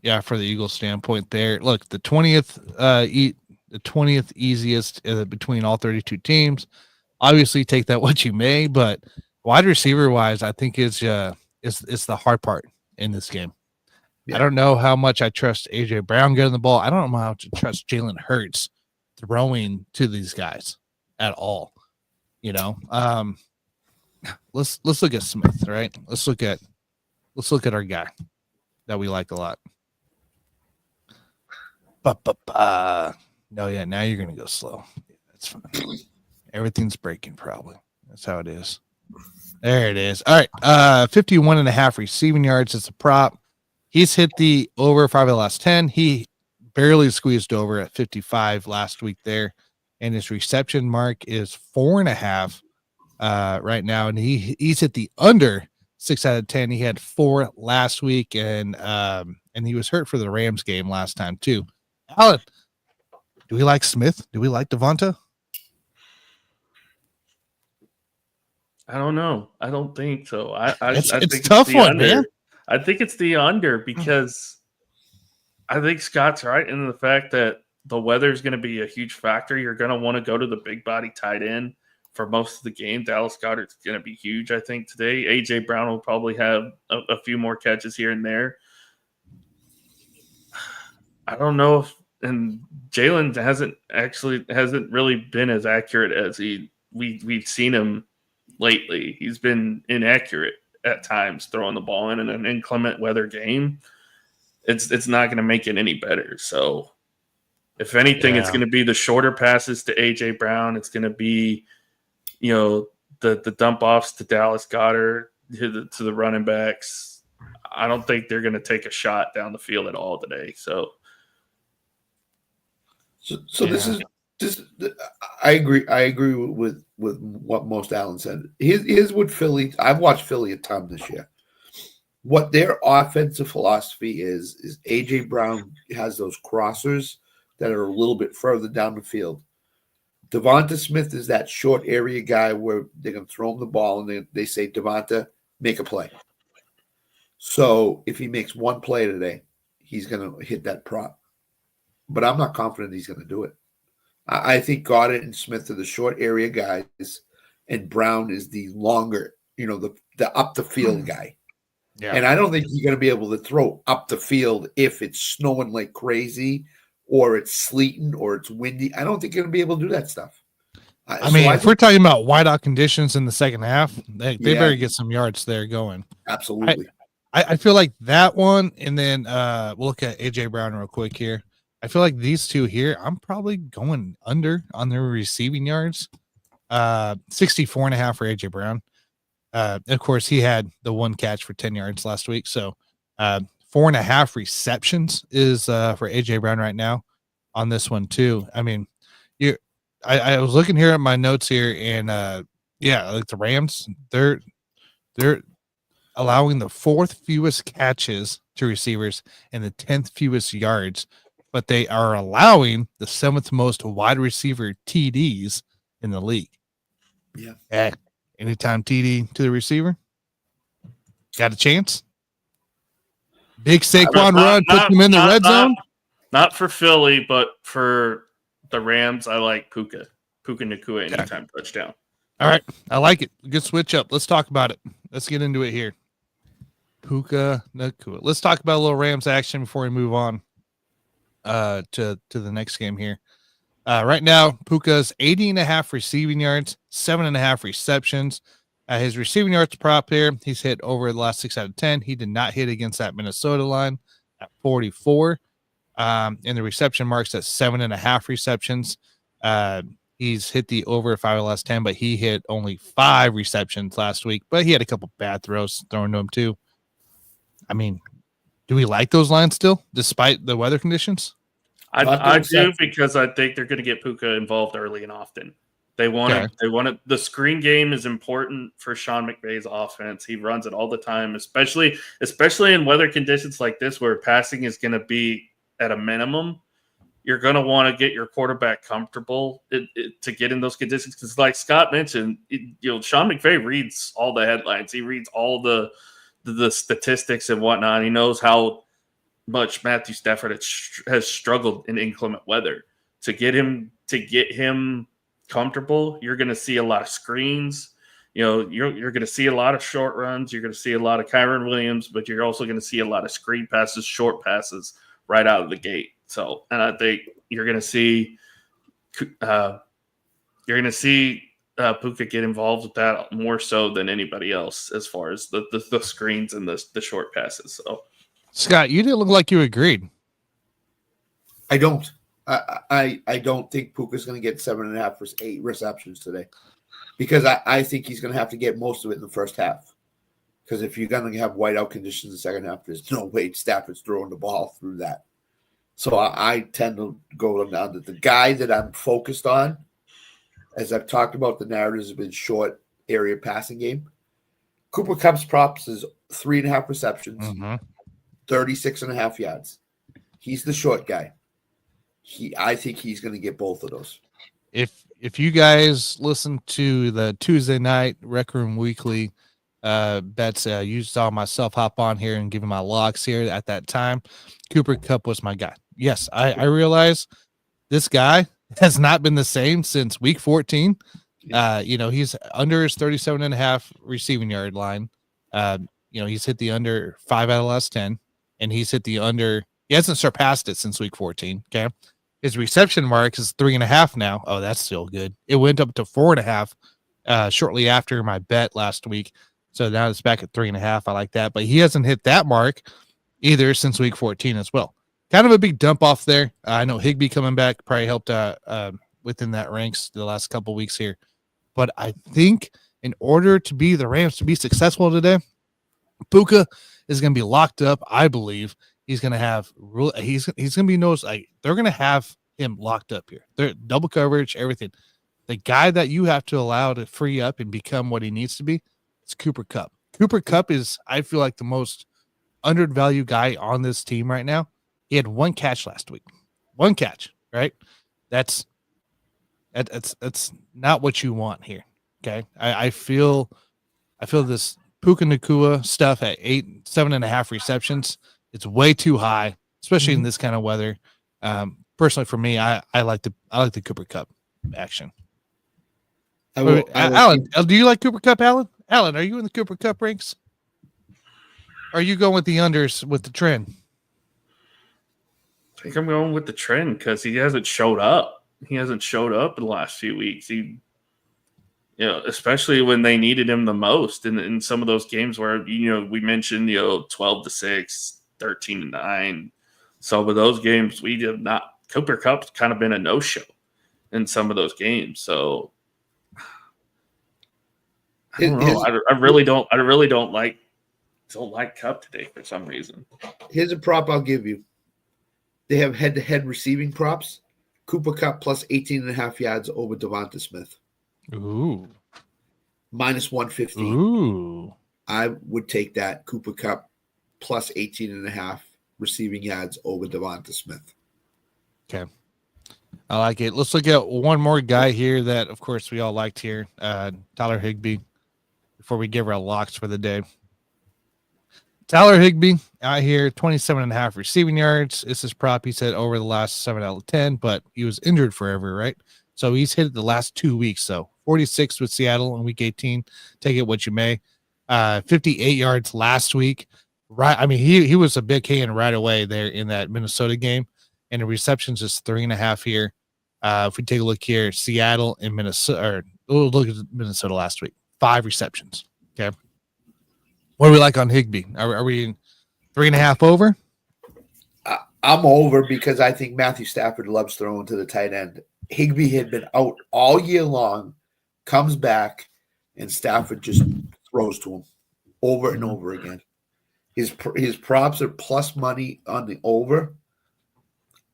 Yeah, for the Eagles standpoint there. Look, the 20th easiest between all 32 teams. Obviously, take that what you may, but wide receiver wise, I think is the hard part in this game. Yeah. I don't know how much I trust AJ Brown getting the ball. I don't know how much I trust Jalen Hurts throwing to these guys at all. You know, let's look at Smith, right? Let's look at our guy that we like a lot. No, yeah, now you're gonna go slow. That's fine. Everything's breaking probably. That's how it is. There it is. All right. 51.5 receiving yards as a prop. He's hit the over 5 of the last 10. He barely squeezed over at 55 last week there. And his reception mark is 4.5 right now. And he's hit the under 6 out of 10. He had 4 last week, and he was hurt for the Rams game last time too. Alan, do we like Smith? Do we like Devonta? I don't know. I don't think so. I it's think it's tough one, under. Man. I think it's the under because I think Scott's right in the fact that the weather is going to be a huge factor. You're going to want to go to the big body tight end for most of the game. Dallas Goedert's going to be huge, I think, today. AJ Brown will probably have a few more catches here and there. I don't know if, and Jalen hasn't really been as accurate as we've seen him lately. He's been inaccurate at times throwing the ball in an inclement weather game. It's not going to make it any better. So if anything, it's going to be the shorter passes to AJ Brown. It's going to be, the dump offs to Dallas Goedert, to the running backs. I don't think they're going to take a shot down the field at all today. So this is I agree with what most Alan said. Here's what Philly. I've watched Philly a ton this year. What their offensive philosophy is AJ Brown has those crossers that are a little bit further down the field. Devonta Smith is that short area guy where they're going to throw him the ball and they say, Devonta, make a play. So if he makes one play today, he's going to hit that prop. But I'm not confident he's going to do it. I think Goddard and Smith are the short area guys, and Brown is the longer, the up the field guy. Yeah. And I don't think you're going to be able to throw up the field if it's snowing like crazy or it's sleeting or it's windy. I don't think you're going to be able to do that stuff. If we're talking about whiteout conditions in the second half, they better get some yards there going. Absolutely. I feel like that one, and then we'll look at AJ Brown real quick here. I feel like these two here, I'm probably going under on their receiving yards. 64.5 for AJ Brown. Of course, he had the one catch for 10 yards last week. So 4.5 receptions is for AJ Brown right now on this one too. I mean, I was looking here at my notes here, and like the Rams, they're allowing the 4th fewest catches to receivers and the 10th fewest yards, but they are allowing the 7th most wide receiver TDs in the league. Yeah. Anytime TD to the receiver, got a chance. Big Saquon run, put him in the red zone. Not for Philly, but for the Rams, I like Puka Nacua anytime touchdown. All right. I like it. Good switch up. Let's talk about it. Let's get into it here. Puka Nacua. Let's talk about a little Rams action before we move on to the next game here. Right now, Puka's 80.5 receiving yards, 7.5 receptions. His receiving yards prop here, he's hit over the last 6 out of 10. He did not hit against that Minnesota line at 44. And the reception marks at 7.5 receptions. He's hit the over 5 of the last 10, but he hit only 5 receptions last week. But he had a couple bad throws thrown to him too. I mean, do we like those lines still, despite the weather conditions? I do, because I think they're going to get Puka involved early and often. They want to. They want to. The screen game is important for Sean McVay's offense. He runs it all the time, especially in weather conditions like this, where passing is going to be at a minimum. You're going to want to get your quarterback comfortable to get in those conditions, because, like Scott mentioned, Sean McVay reads all the headlines. He reads all the statistics and whatnot. He knows how much Matthew Stafford has struggled in inclement weather. To get him comfortable, you're going to see a lot of screens. You're going to see a lot of short runs. You're going to see a lot of Kyron Williams, but you're also going to see a lot of screen passes, short passes right out of the gate. So, and I think you're going to see Puka get involved with that more so than anybody else, as far as the screens and the short passes. So, Scott, you didn't look like you agreed. I don't. I don't think Puka's going to get 7.5 for 8 receptions today, because I think he's going to have to get most of it in the first half. Because if you're going to have whiteout conditions in the second half, there's no way Stafford's throwing the ball through that. So I tend to go down to the guy that I'm focused on. As I've talked about, the narratives have been short area passing game. Cooper Kupp's props is 3.5 receptions, 36.5 yards. He's the short guy. I think he's going to get both of those. If you guys listen to the Tuesday night Rec Room Weekly bets, you saw myself hop on here and give him my locks here at that time. Cooper Kupp was my guy. Yes, I realize this guy has not been the same since week 14. He's under his 37.5 receiving yard line. He's hit the under 5 out of the last 10, and he's hit the under. He hasn't surpassed it since week 14. Okay. His reception mark is 3.5 now. Oh, that's still good. It went up to 4.5 shortly after my bet last week. So now it's back at 3.5. I like that, but he hasn't hit that mark either since week 14 as well. Kind of a big dump off there. I know Higbee coming back probably helped within that ranks the last couple weeks here. But I think in order to be the Rams to be successful today, Puka is going to be locked up. I believe he's going to have he's going to be noticed. Like, they're going to have him locked up here. They're double coverage, everything. The guy that you have to allow to free up and become what he needs to be is Cooper Kupp. Cooper Kupp is, I feel like, the most undervalued guy on this team right now. He had 1 catch last week. 1 catch, right? That's not what you want here. Okay. I feel this Puka Nacua stuff at 7.5 receptions. It's way too high, especially in this kind of weather. Personally, for me, I like the Cooper Kupp action. Alan, do you like Cooper Kupp, Alan? Alan, are you in the Cooper Kupp ranks? Or are you going with the unders with the trend? I think I'm going with the trend, because he hasn't showed up. He hasn't showed up in the last few weeks. Especially when they needed him the most in some of those games where, we mentioned, 12-6, 13-9. So with those games, we did not. Cooper Kupp's kind of been a no-show in some of those games. So I don't know. I really don't like Kupp today for some reason. Here's a prop I'll give you. They have head-to-head receiving props. Cooper Kupp plus 18.5 yards over Devonta Smith. Ooh. Minus 150. Ooh. I would take that. Cooper Kupp plus 18.5 receiving yards over Devonta Smith. Okay. I like it. Let's look at one more guy here that, of course, we all liked here. Tyler Higbee, before we give our locks for the day. Tyler Higbee out here, 27.5 receiving yards. This is prop. He said over the last 7 out of 10, but he was injured forever, right? So he's hit it the last 2 weeks, though, 46 with Seattle in Week 18. Take it what you may. 58 yards last week. Right, I mean, he was a big hand right away there in that Minnesota game, and the receptions is 3.5 here. If we take a look here, Seattle and Minnesota, look at Minnesota last week, 5 receptions. Okay, what do we like on Higbee? Are we 3.5 over? I'm over because I think Matthew Stafford loves throwing to the tight end. Higbee had been out all year long, comes back, and Stafford just throws to him over and over again. His props are plus money on the over.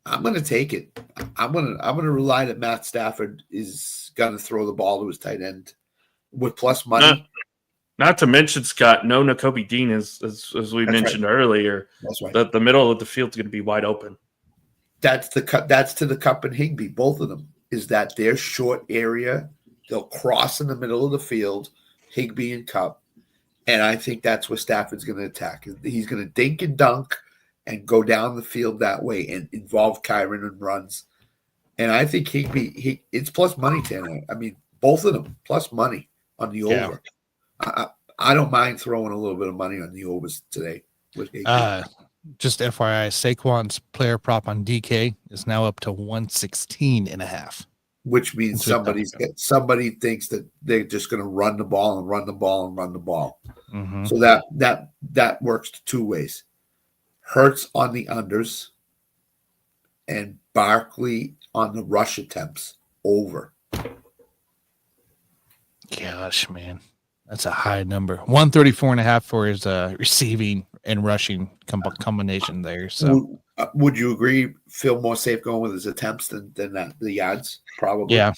I'm going to take it. I'm going to rely that Matt Stafford is going to throw the ball to his tight end with plus money. Not to mention, Scott, no Nakobe Dean, as we mentioned earlier. That's right. The middle of the field is going to be wide open. That's to the Cup and Higbee. Both of them is that their short area. They'll cross in the middle of the field, Higbee and Cup. And I think that's what Stafford's going to attack. He's going to dink and dunk and go down the field that way and involve Kyron and runs. And I think Higbee, it's plus money tonight. I mean, both of them plus money on the over. I don't mind throwing a little bit of money on the overs today with Higbee. Just FYI, Saquon's player prop on DK is now up to 116.5. Which means somebody thinks that they're just going to run the ball and run the ball and run the ball. Mm-hmm. So that works two ways. Hurts on the unders and Barkley on the rush attempts over. Gosh, man. That's a high number. 134.5 for his receiving and rushing combination there. So would you agree? Feel more safe going with his attempts than the yards? Probably. Yeah.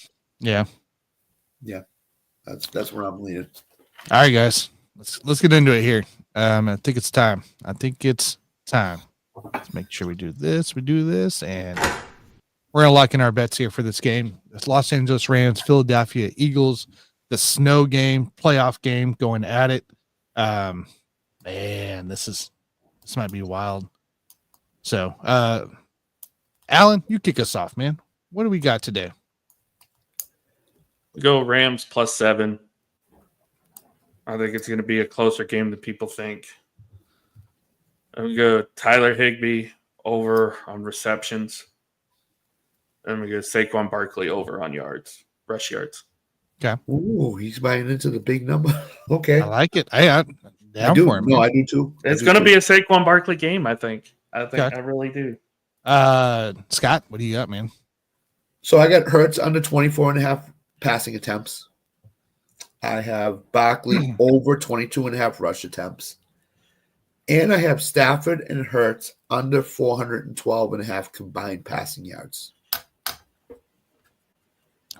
That's where I'm leaning. All right, guys. Let's get into it here. I think it's time. Let's make sure we do this, and we're gonna lock in our bets here for this game. It's Los Angeles Rams, Philadelphia Eagles, the snow game, playoff game, going at it. Man, this might be wild. So, Alan, you kick us off, man. What do we got today? We go Rams plus 7. I think it's going to be a closer game than people think. And we go Tyler Higbee over on receptions. And we go Saquon Barkley over on rush yards. Okay. Ooh, he's buying into the big number. Okay. I like it. I do. For him, no, I do too. It's going to be a Saquon Barkley game, I think. Okay. I really do. Scott, what do you got, man? So I got Hurts under 24.5 passing attempts. I have Barkley over 22.5 rush attempts. And I have Stafford and Hurts under 412.5 combined passing yards.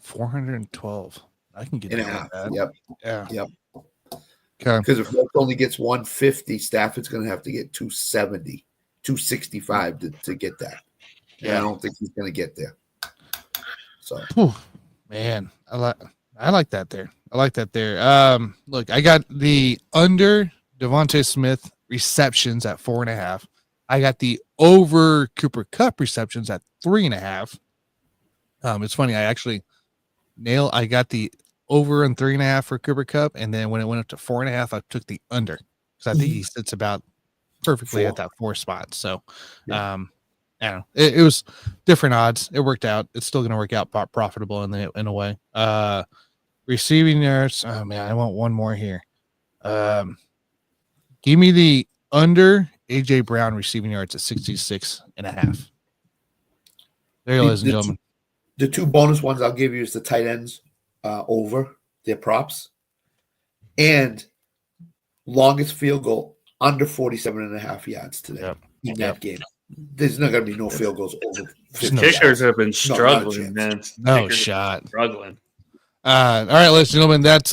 412. I can get that. Yep. Yeah. Yep. Okay. Because if Hurts only gets 150, Stafford's going to have to get 270, 265 to get that. And I don't think he's going to get there. So, man, I like that there. Look, I got the under Devontae Smith receptions at 4.5. I got the over Cooper Kupp receptions at 3.5. It's funny. I actually I got the over and 3.5 for Cooper Kupp, and then when it went up to 4.5, I took the under because I think he sits about perfectly at that 4 spot. So, I don't know. It was different odds. It worked out. It's still going to work out profitable in a way. Receiving yards. Oh man, I want one more here. Give me the under AJ Brown receiving yards at 66.5. There you go, ladies and gentlemen. The 2 bonus ones I'll give you is the tight ends over their props and longest field goal under 47.5 yards today in that game. There's not going to be no field goals over 50. Kickers have been struggling, man. No shot. Struggling. All right, ladies and gentlemen, that's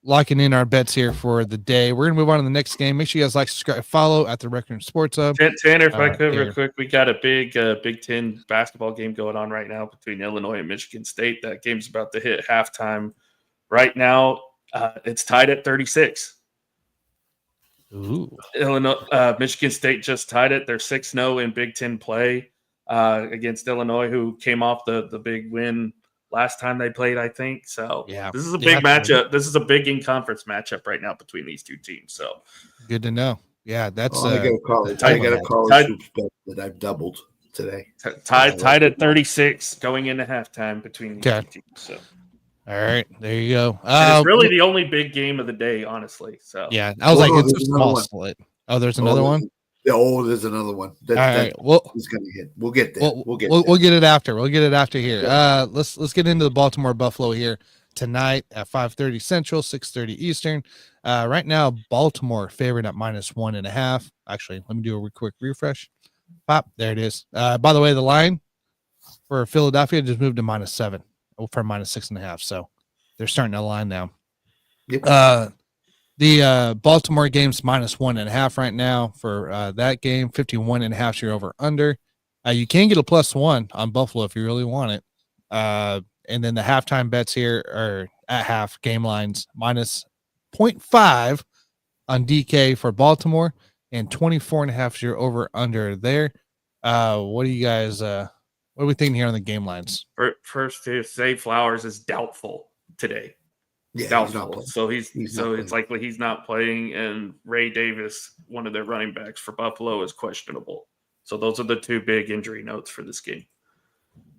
locking in our bets here for the day. We're going to move on to the next game. Make sure you guys like, subscribe, follow at the Record Sports Hub. Tanner, if I could real quick, we got a big Big Ten basketball game going on right now between Illinois and Michigan State. That game's about to hit halftime. Right now, it's tied at 36. Ooh. Michigan State just tied it. They're 6-0 in Big Ten play against Illinois, who came off the big win last time they played, I think. So yeah, this is a big matchup. This is a big in-conference matchup right now between these two teams. So good to know. Yeah, that's I got a college hoops bet that I've doubled today. Tied at 36 going into halftime between these two teams. So. All right, there you go. It's really the only big game of the day, honestly. So yeah, I was it's a small split. Oh, there's another one. There's another one. All right, well, he's gonna hit. We'll get there. We'll get it after. We'll get it after here. Let's get into the Baltimore Buffalo here tonight at 5:30 Central, 6:30 Eastern. Right now, Baltimore favored at -1.5. Actually, let me do a quick refresh. Pop, there it is. By the way, the line for Philadelphia just moved to -7 from -6.5. So they're starting to align now. Yep. The Baltimore game's -1.5 right now for that game. 51.5 your over under. You can get a +1 on Buffalo if you really want it. And then the halftime bets here are at half game lines -0.5 on DK for Baltimore and 24.5 your over under there. What do you guys? What are we thinking here on the game lines? First, to say Flowers is doubtful today. Yeah, doubtful. So it's likely he's not playing, and Ray Davis, one of their running backs for Buffalo, is questionable. So those are the two big injury notes for this game.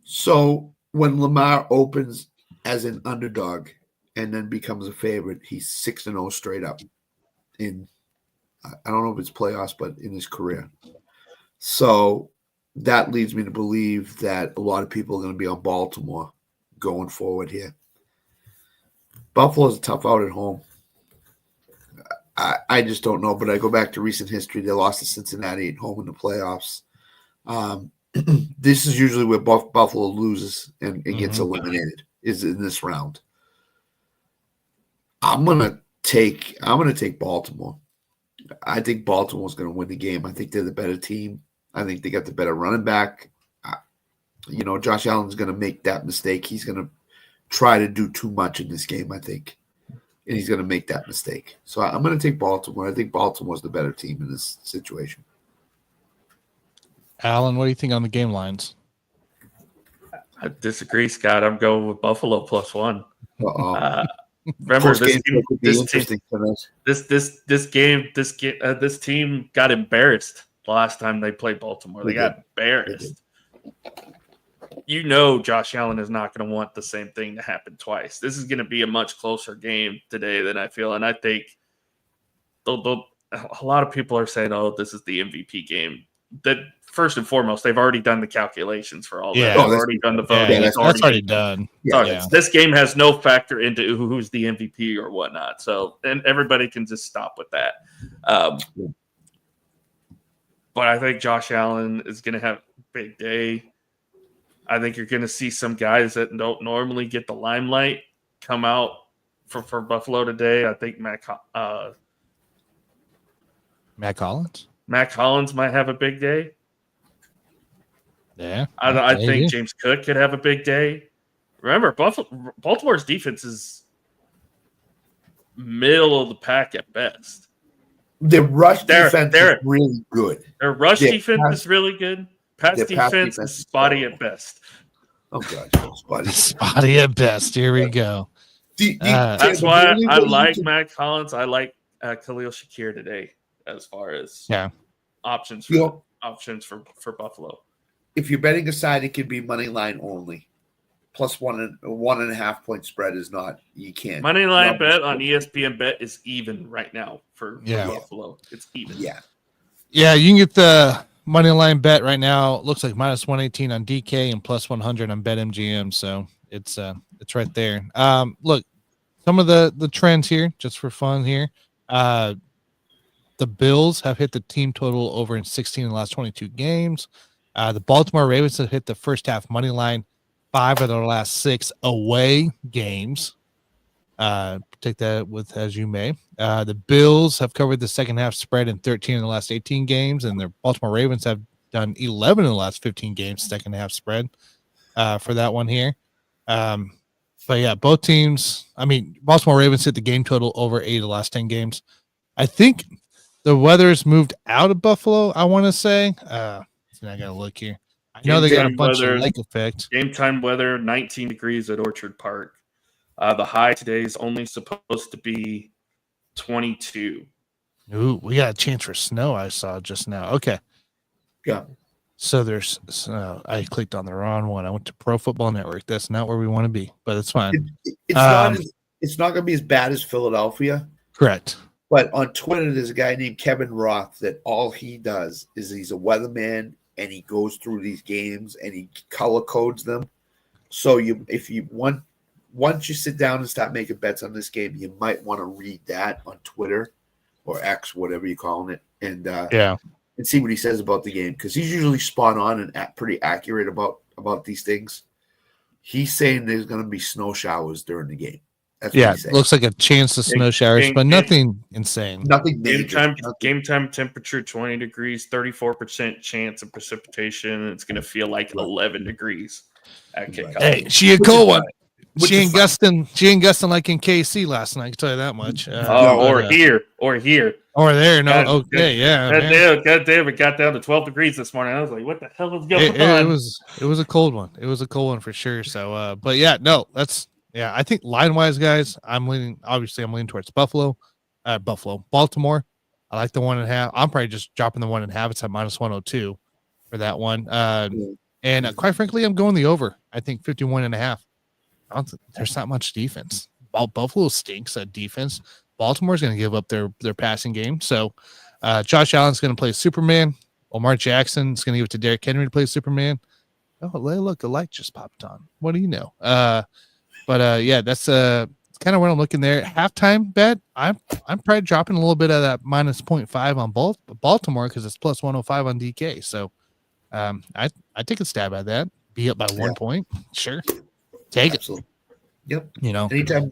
So when Lamar opens as an underdog and then becomes a favorite, he's 6-0 straight up in, I don't know if it's playoffs, but in his career. So that leads me to believe that a lot of people are going to be on Baltimore going forward here. Buffalo's a tough out at home. I just don't know, but I go back to recent history. They lost to Cincinnati at home in the playoffs. This is usually where Buffalo loses and gets eliminated, is in this round. I'm gonna take Baltimore. I think Baltimore's gonna win the game. I think they're the better team. I think they got the better running back. Josh Allen's gonna make that mistake. He's gonna try to do too much in this game, I think. And he's going to make that mistake. So I'm going to take Baltimore. I think Baltimore's the better team in this situation. Alan, what do you think on the game lines? I disagree, Scott. I'm going with Buffalo +1. Remember, this team got embarrassed the last time they played Baltimore. They got embarrassed. Josh Allen is not going to want the same thing to happen twice. This is going to be a much closer game today than I feel. And I think a lot of people are saying, oh, this is the MVP game. That first and foremost, they've already done the calculations for all that. They've already done the voting. Yeah, that's already done. This game has no factor into who's the MVP or whatnot. So, and everybody can just stop with that. But I think Josh Allen is going to have a big day. I think you're going to see some guys that don't normally get the limelight come out for Buffalo today. I think Matt Collins? Matt Collins might have a big day. Yeah. I think James Cook could have a big day. Remember, Baltimore's defense is middle of the pack at best. Their rush defense is really good. Their rush defense is really good. Pass defense is spotty at best. Oh, gosh. Spotty at best. Here we go. That's why I like Matt Collins. I like Khalil Shakir today as far as options for Buffalo. If you're betting aside, it could be money line only. Plus 1.5 point spread is not. You can't. Money line bet on ESPN Bet is even right now for Buffalo. It's even. Yeah, you can get the money line bet right now. It looks like -118 on DK and +100 on BetMGM. So it's right there. Look, some of the trends here, just for fun here. The Bills have hit the team total over in 16 of the last 22 games. The Baltimore Ravens have hit the first half money line 5 of their last 6 away games. Take that with as you may. The Bills have covered the second half spread in 13 of the last 18 games, and the Baltimore Ravens have done 11 of the last 15 games second half spread for that one here. But yeah, both teams. I mean, Baltimore Ravens hit the game total over 8 of the last 10 games. I think the weather's moved out of Buffalo. I want to say. I gotta look here. I know they got a bunch of lake effect. Game time weather, 19 degrees at Orchard Park. The high today is only supposed to be 22. Ooh, we got a chance for snow. I saw just now. Okay. Yeah. So I clicked on the wrong one. I went to Pro Football Network. That's not where we want to be, but it's fine. It's not going to be as bad as Philadelphia. Correct. But on Twitter, there's a guy named Kevin Roth that all he does is he's a weatherman and he goes through these games and he color codes them. So once you sit down and start making bets on this game, you might want to read that on Twitter or X, whatever you're calling it, and see what he says about the game, because he's usually spot on and pretty accurate about these things. He's saying there's going to be snow showers during the game. That's what he's saying. Looks like a chance of snow showers, but nothing insane. Nothing major. Game time temperature 20 degrees, 34% chance of precipitation. It's going to feel like 11 degrees at kickoff. Hey, she a cool one. She ain't gusting like in KC last night. I can tell you that much. Or there. No, okay, yeah. God damn, it got down to 12 degrees this morning. I was like, what the hell is going on? It was a cold one. It was a cold one for sure. So, but yeah, no, I think line wise, guys, I'm leaning towards Baltimore. I like the 1.5. I'm probably just dropping the 1.5. It's at -102 for that one. And quite frankly, I'm going the over. I think 51.5. There's not much defense. Buffalo stinks at defense. Baltimore's going to give up their passing game. So Josh Allen's going to play Superman. Lamar Jackson's going to give it to Derrick Henry to play Superman. Oh, look, a light just popped on. What do you know? But that's kind of what I'm looking there. Halftime bet, I'm probably dropping a little bit of that -0.5 on Baltimore because it's +105 on DK. So I take a stab at that. Be up by 1 point. Sure. Take Absolutely. It. Yep.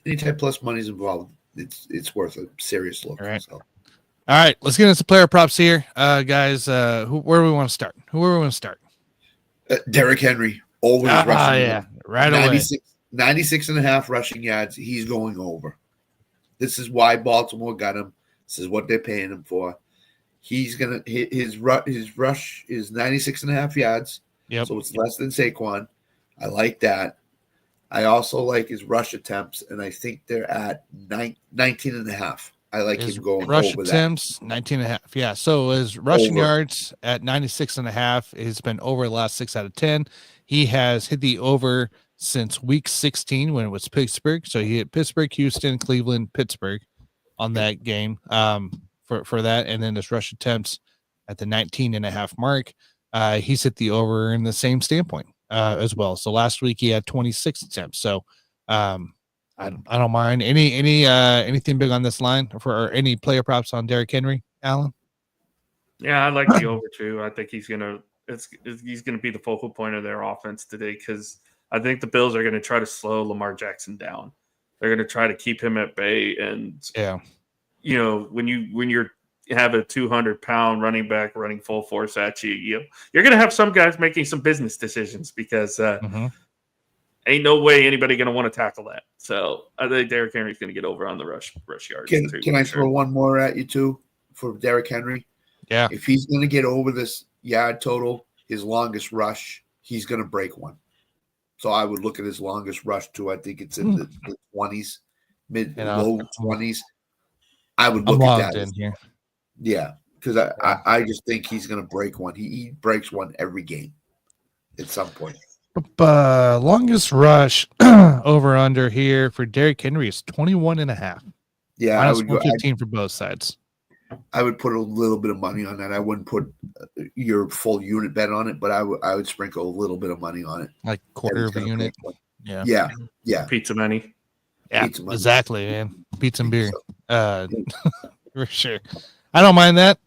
Anytime plus money's involved, it's worth a serious look. All right. All right, let's get into player props here, guys. Where do we want to start? Derrick Henry always rushing. Yeah, right 96, away. 96.5 rushing yards. He's going over. This is why Baltimore got him. This is what they're paying him for. He's gonna his rush is 96.5 yards. Yep. So it's less than Saquon. I like that. I also like his rush attempts, and I think they're at 19.5. I like him going rush over attempts, 19.5. Yeah. So his rushing yards at 96.5 has been over the last 6 out of 10. He has hit the over since week 16 when it was Pittsburgh. So he hit Pittsburgh, Houston, Cleveland, Pittsburgh on that game for that. And then his rush attempts at the 19.5 mark. He's hit the over in the same standpoint as well. So last week he had 26 attempts. So I don't mind anything big on this line or any player props on Derrick Henry, Alan. Yeah, I like the over too. I think he's gonna be the focal point of their offense today because I think the Bills are gonna try to slow Lamar Jackson down. They're gonna try to keep him at bay, and when you have a 200-pound running back running full force at you're gonna have some guys making some business decisions because. Ain't no way anybody going to want to tackle that. So I think Derrick Henry's going to get over on the rush yards. Can I throw one more at you too for Derrick Henry? Yeah. If he's going to get over this yard total, his longest rush, he's going to break one. So I would look at his longest rush too. I think it's in the 20s, low 20s. I would look at that. In here. Yeah, because I just think he's going to break one. He breaks one every game at some point. Longest rush over under here for Derrick Henry is 21.5. Yeah, I would go 15 for both sides. I would put a little bit of money on that. I wouldn't put your full unit bet on it, but I would sprinkle a little bit of money on it, like quarter of a unit. Yeah. Pizza money. Yeah, exactly, man. Pizza and beer, for sure. I don't mind that.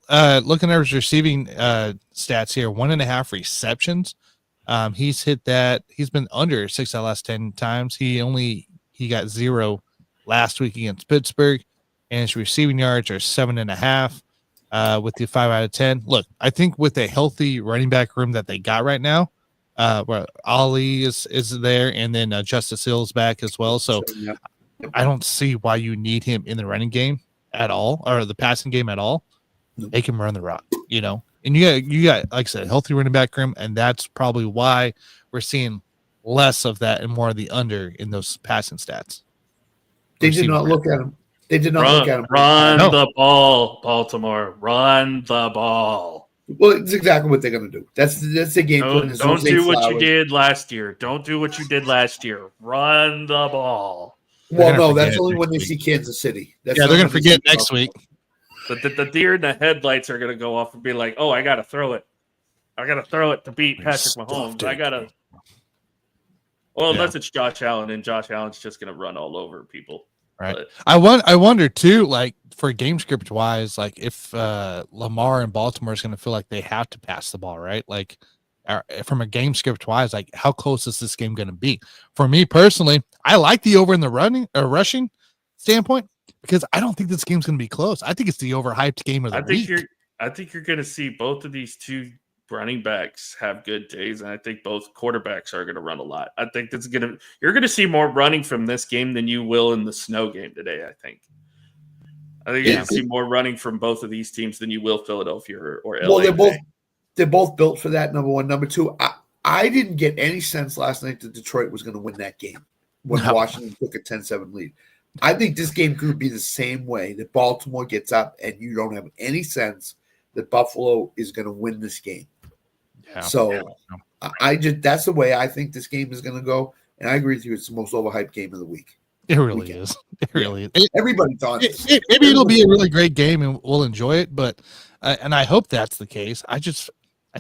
Looking at his receiving stats here, 1.5 receptions. He's hit that. He's been under 6 out of the last 10 times. He got 0 last week against Pittsburgh, and his receiving yards are 7.5 with the 5 out of 10. Look, I think with a healthy running back room that they got right now, where Ali is there, and then Justice Hill's back as well. So I don't see why you need him in the running game at all, or the passing game at all. They can run the rock, And you got, like I said, healthy running back room, and that's probably why we're seeing less of that and more of the under in those passing stats. They did not look at him. They did not look at him. Run the ball, Baltimore. Run the ball. Well, it's exactly what they're going to do. That's the game plan. Don't do what you did last year. Don't do what you did last year. Run the ball. Well, no, that's only when they see Kansas City. They're going to forget next week. The deer in the headlights are going to go off and be like, oh, I got to throw it. I got to throw it to beat Patrick Mahomes. I got to. Well, unless it's Josh Allen, and Josh Allen's just going to run all over people. Right. But I wonder too, like for game script wise, like if Lamar and Baltimore is going to feel like they have to pass the ball, right? Like from a game script wise, like how close is this game going to be? For me personally, I like the over in the rushing standpoint because I don't think this game's going to be close. I think it's the overhyped game of the week. I think you're going to see both of these two running backs have good days, and I think both quarterbacks are going to run a lot. I think you're going to see more running from this game than you will in the snow game today. I think you're going to see more running from both of these teams than you will Philadelphia or LA. Well, they're both built for that. Number one, number two. I didn't get any sense last night that Detroit was going to win that game when Washington took a 10-7 lead. I think this game could be the same way that Baltimore gets up and you don't have any sense that Buffalo is going to win this game. So that's the way I think this game is going to go, and I agree with you. It's the most overhyped game of the week. It really is. It really is. Everybody thought maybe it'll be a really great game and we'll enjoy it, but and I hope that's the case. I just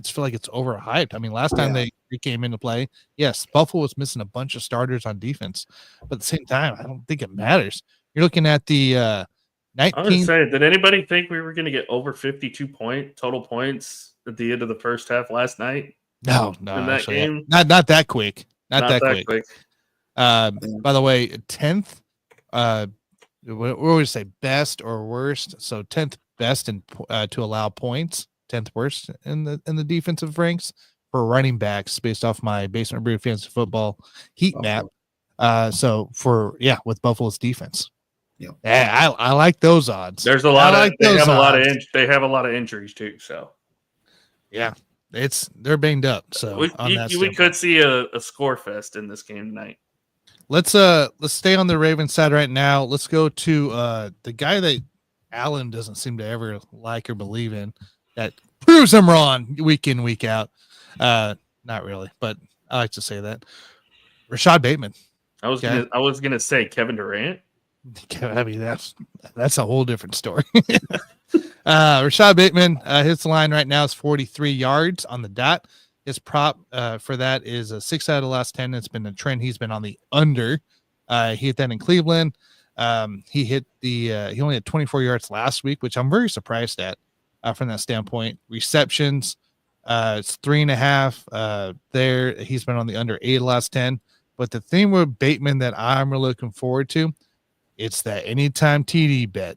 feel like it's overhyped. I mean, last time they came into play, yes, Buffalo was missing a bunch of starters on defense, but at the same time, I don't think it matters. You're looking at the 19. I was saying, did anybody think we were going to get over 52 total points at the end of the first half last night? No, in that game, not that quick. Not that quick. By the way, 10th. We always say best or worst. So 10th best in to allow points. 10th worst in the defensive ranks for running backs based off my Basement Brew Fantasy Football heat map. So with Buffalo's defense. Yeah, I like those odds. There's a lot of they have a lot of injuries too. So yeah, they're banged up. So we could see a score fest in this game tonight. Let's stay on the Ravens side right now. Let's go to the guy that Allen doesn't seem to ever like or believe in, that proves him wrong week in, week out. Not really, but I like to say that. Rashad Bateman. I was gonna say Kevin Durant. I mean, that's a whole different story. Rashad Bateman, his line right now is 43 yards on the dot. His prop for that is a 6 out of the last 10. It's been a trend. He's been on the under. He hit that in Cleveland. He only had 24 yards last week, which I'm very surprised at from that standpoint. Receptions, it's 3.5 there. He's been on the under 8 of the last 10. But the thing with Bateman that I'm really looking forward to, it's that anytime TD bet.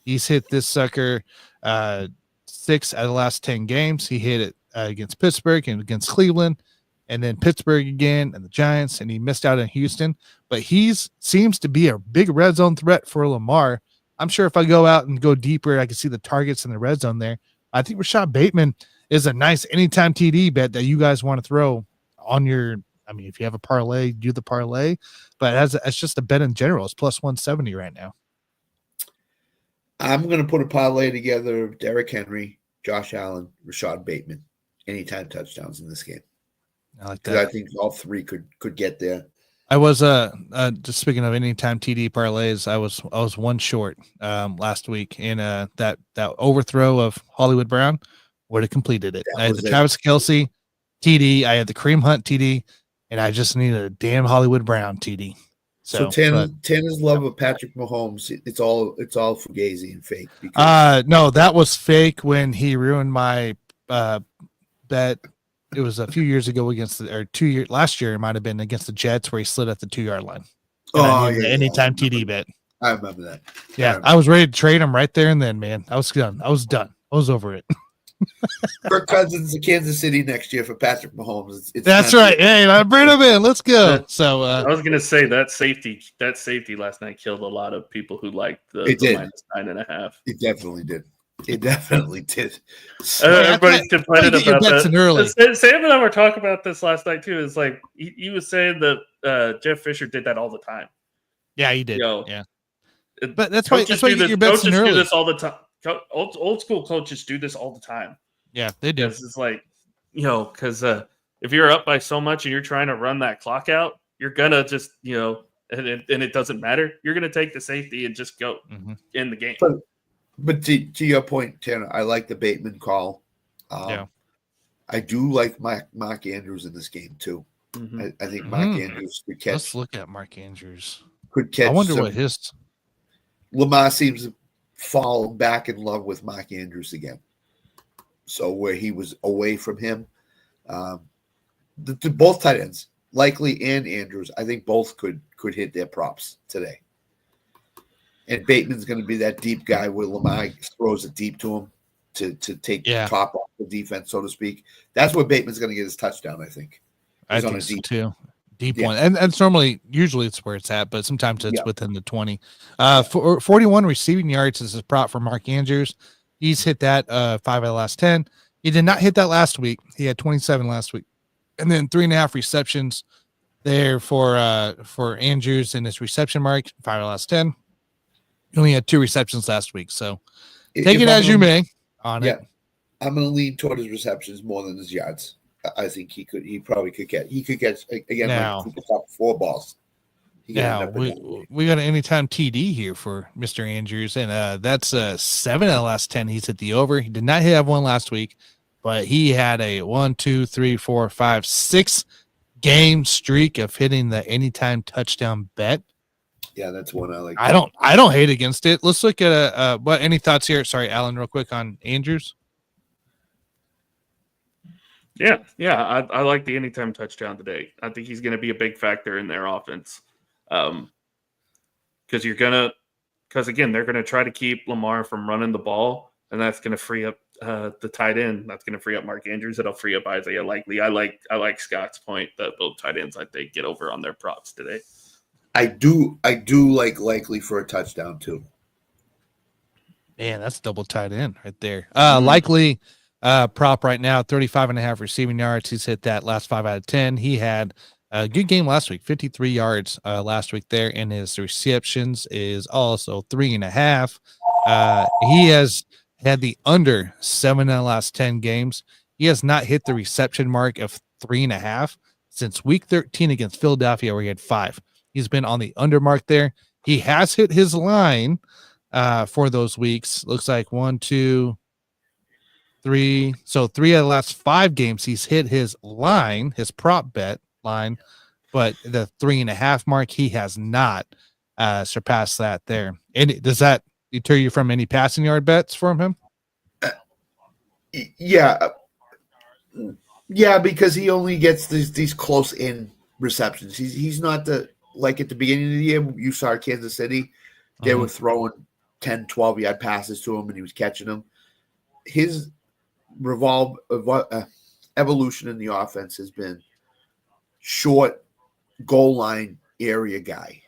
He's hit this sucker 6 out of the last 10 games. He hit it against Pittsburgh and against Cleveland, and then Pittsburgh again and the Giants, and he missed out in Houston. But he seems to be a big red zone threat for Lamar. I'm sure if I go out and go deeper, I can see the targets in the red zone there. I think Rashad Bateman is a nice anytime TD bet that you guys want to throw on your – I mean, if you have a parlay, do the parlay. But as just a bet in general, it's plus 170 right now. I'm going to put a parlay together of Derrick Henry, Josh Allen, Rashad Bateman, anytime touchdowns in this game. I like that. I think all three could get there. I was just speaking of anytime TD parlays, I was one short last week in that overthrow of Hollywood Brown would have completed it. I had the Travis Kelce TD, I had the Kareem Hunt TD, and I just needed a damn Hollywood Brown TD. So 10 is love of Patrick Mahomes. It's all fugazi and fake. No, that was fake when he ruined my bet. It was a few years ago last year it might have been against the Jets where he slid at the 2-yard line. Anytime TD bet. I remember that. Yeah, I was ready to trade him right there and then, man. I was done. I was over it. Kirk Cousins to Kansas City next year for Patrick Mahomes. That's right. Hey, I bring him in. Let's go. So I was gonna say that safety last night killed a lot of people who liked the minus 9.5. It definitely did. It definitely did. Everybody's complaining about that. Sam and I were talking about this last night too. It's like he was saying that Jeff Fisher did that all the time. Yeah, he did. Yeah, but that's why you get your bets in early. Do this all the time. Old school coaches do this all the time. Yeah, they do. It's like, because if you're up by so much and you're trying to run that clock out, you're gonna just and it doesn't matter. You're gonna take the safety and just go in the game. But to your point, Tanner, I like the Bateman call. I do like Mark Andrews in this game too. Mm-hmm. I think Mark Andrews could catch. Let's look at Mark Andrews. Could catch. I wonder what his. Lamar seems to fall back in love with Mark Andrews again. So where he was away from him, both tight ends, Likely and Andrews, I think both could hit their props today. And Bateman's going to be that deep guy where Lamar throws it deep to him to take the top off the defense, so to speak. That's where Bateman's going to get his touchdown, I think. I think so too. Deep one. And it's usually it's where it's at, but sometimes it's within the 20. 41 receiving yards is his prop for Mark Andrews. He's hit that 5 out of the last 10. He did not hit that last week. He had 27 last week. And then 3.5 receptions there for Andrews and his reception mark, 5 out of the last 10. He only had 2 receptions last week. So take it as you may on it. I'm going to lean toward his receptions more than his yards. I think he probably could get again now, like top 4 balls. Now we got an anytime TD here for Mr. Andrews, and that's 7 out of the last 10. He's hit the over. He did not have one last week, but he had a 1, 2, 3, 4, 5, 6 game streak of hitting the anytime touchdown bet. Yeah, that's one I like. I don't hate against it. Let's look at any thoughts here? Sorry, Alan, real quick on Andrews. Yeah, I like the anytime touchdown today. I think he's going to be a big factor in their offense. Because again, they're going to try to keep Lamar from running the ball, and that's going to free up the tight end. That's going to free up Mark Andrews. It'll free up Isaiah Likely. I like Scott's point that both tight ends I think get over on their props today. I do like Likely for a touchdown too. Man, that's double tight end right there. Likely prop right now, 35.5 receiving yards. He's hit that last 5 out of 10. He had a good game last week, 53 yards last week there, and his receptions is also 3.5. He has had the under 7 in the last 10 games. He has not hit the reception mark of 3.5 since week 13 against Philadelphia, where he had 5. He's been on the under mark there. He has hit his line for those weeks. Looks like 1, 2, 3. So 3 out of the last 5 games, he's hit his line, his prop bet line, but the 3.5 mark, he has not surpassed that there. And does that deter you from any passing yard bets from him? Yeah, because he only gets these close in receptions. He's not like at the beginning of the year, you saw Kansas City, they were throwing 10, 12-yard passes to him, and he was catching them. His evolution in the offense has been short goal line area guy.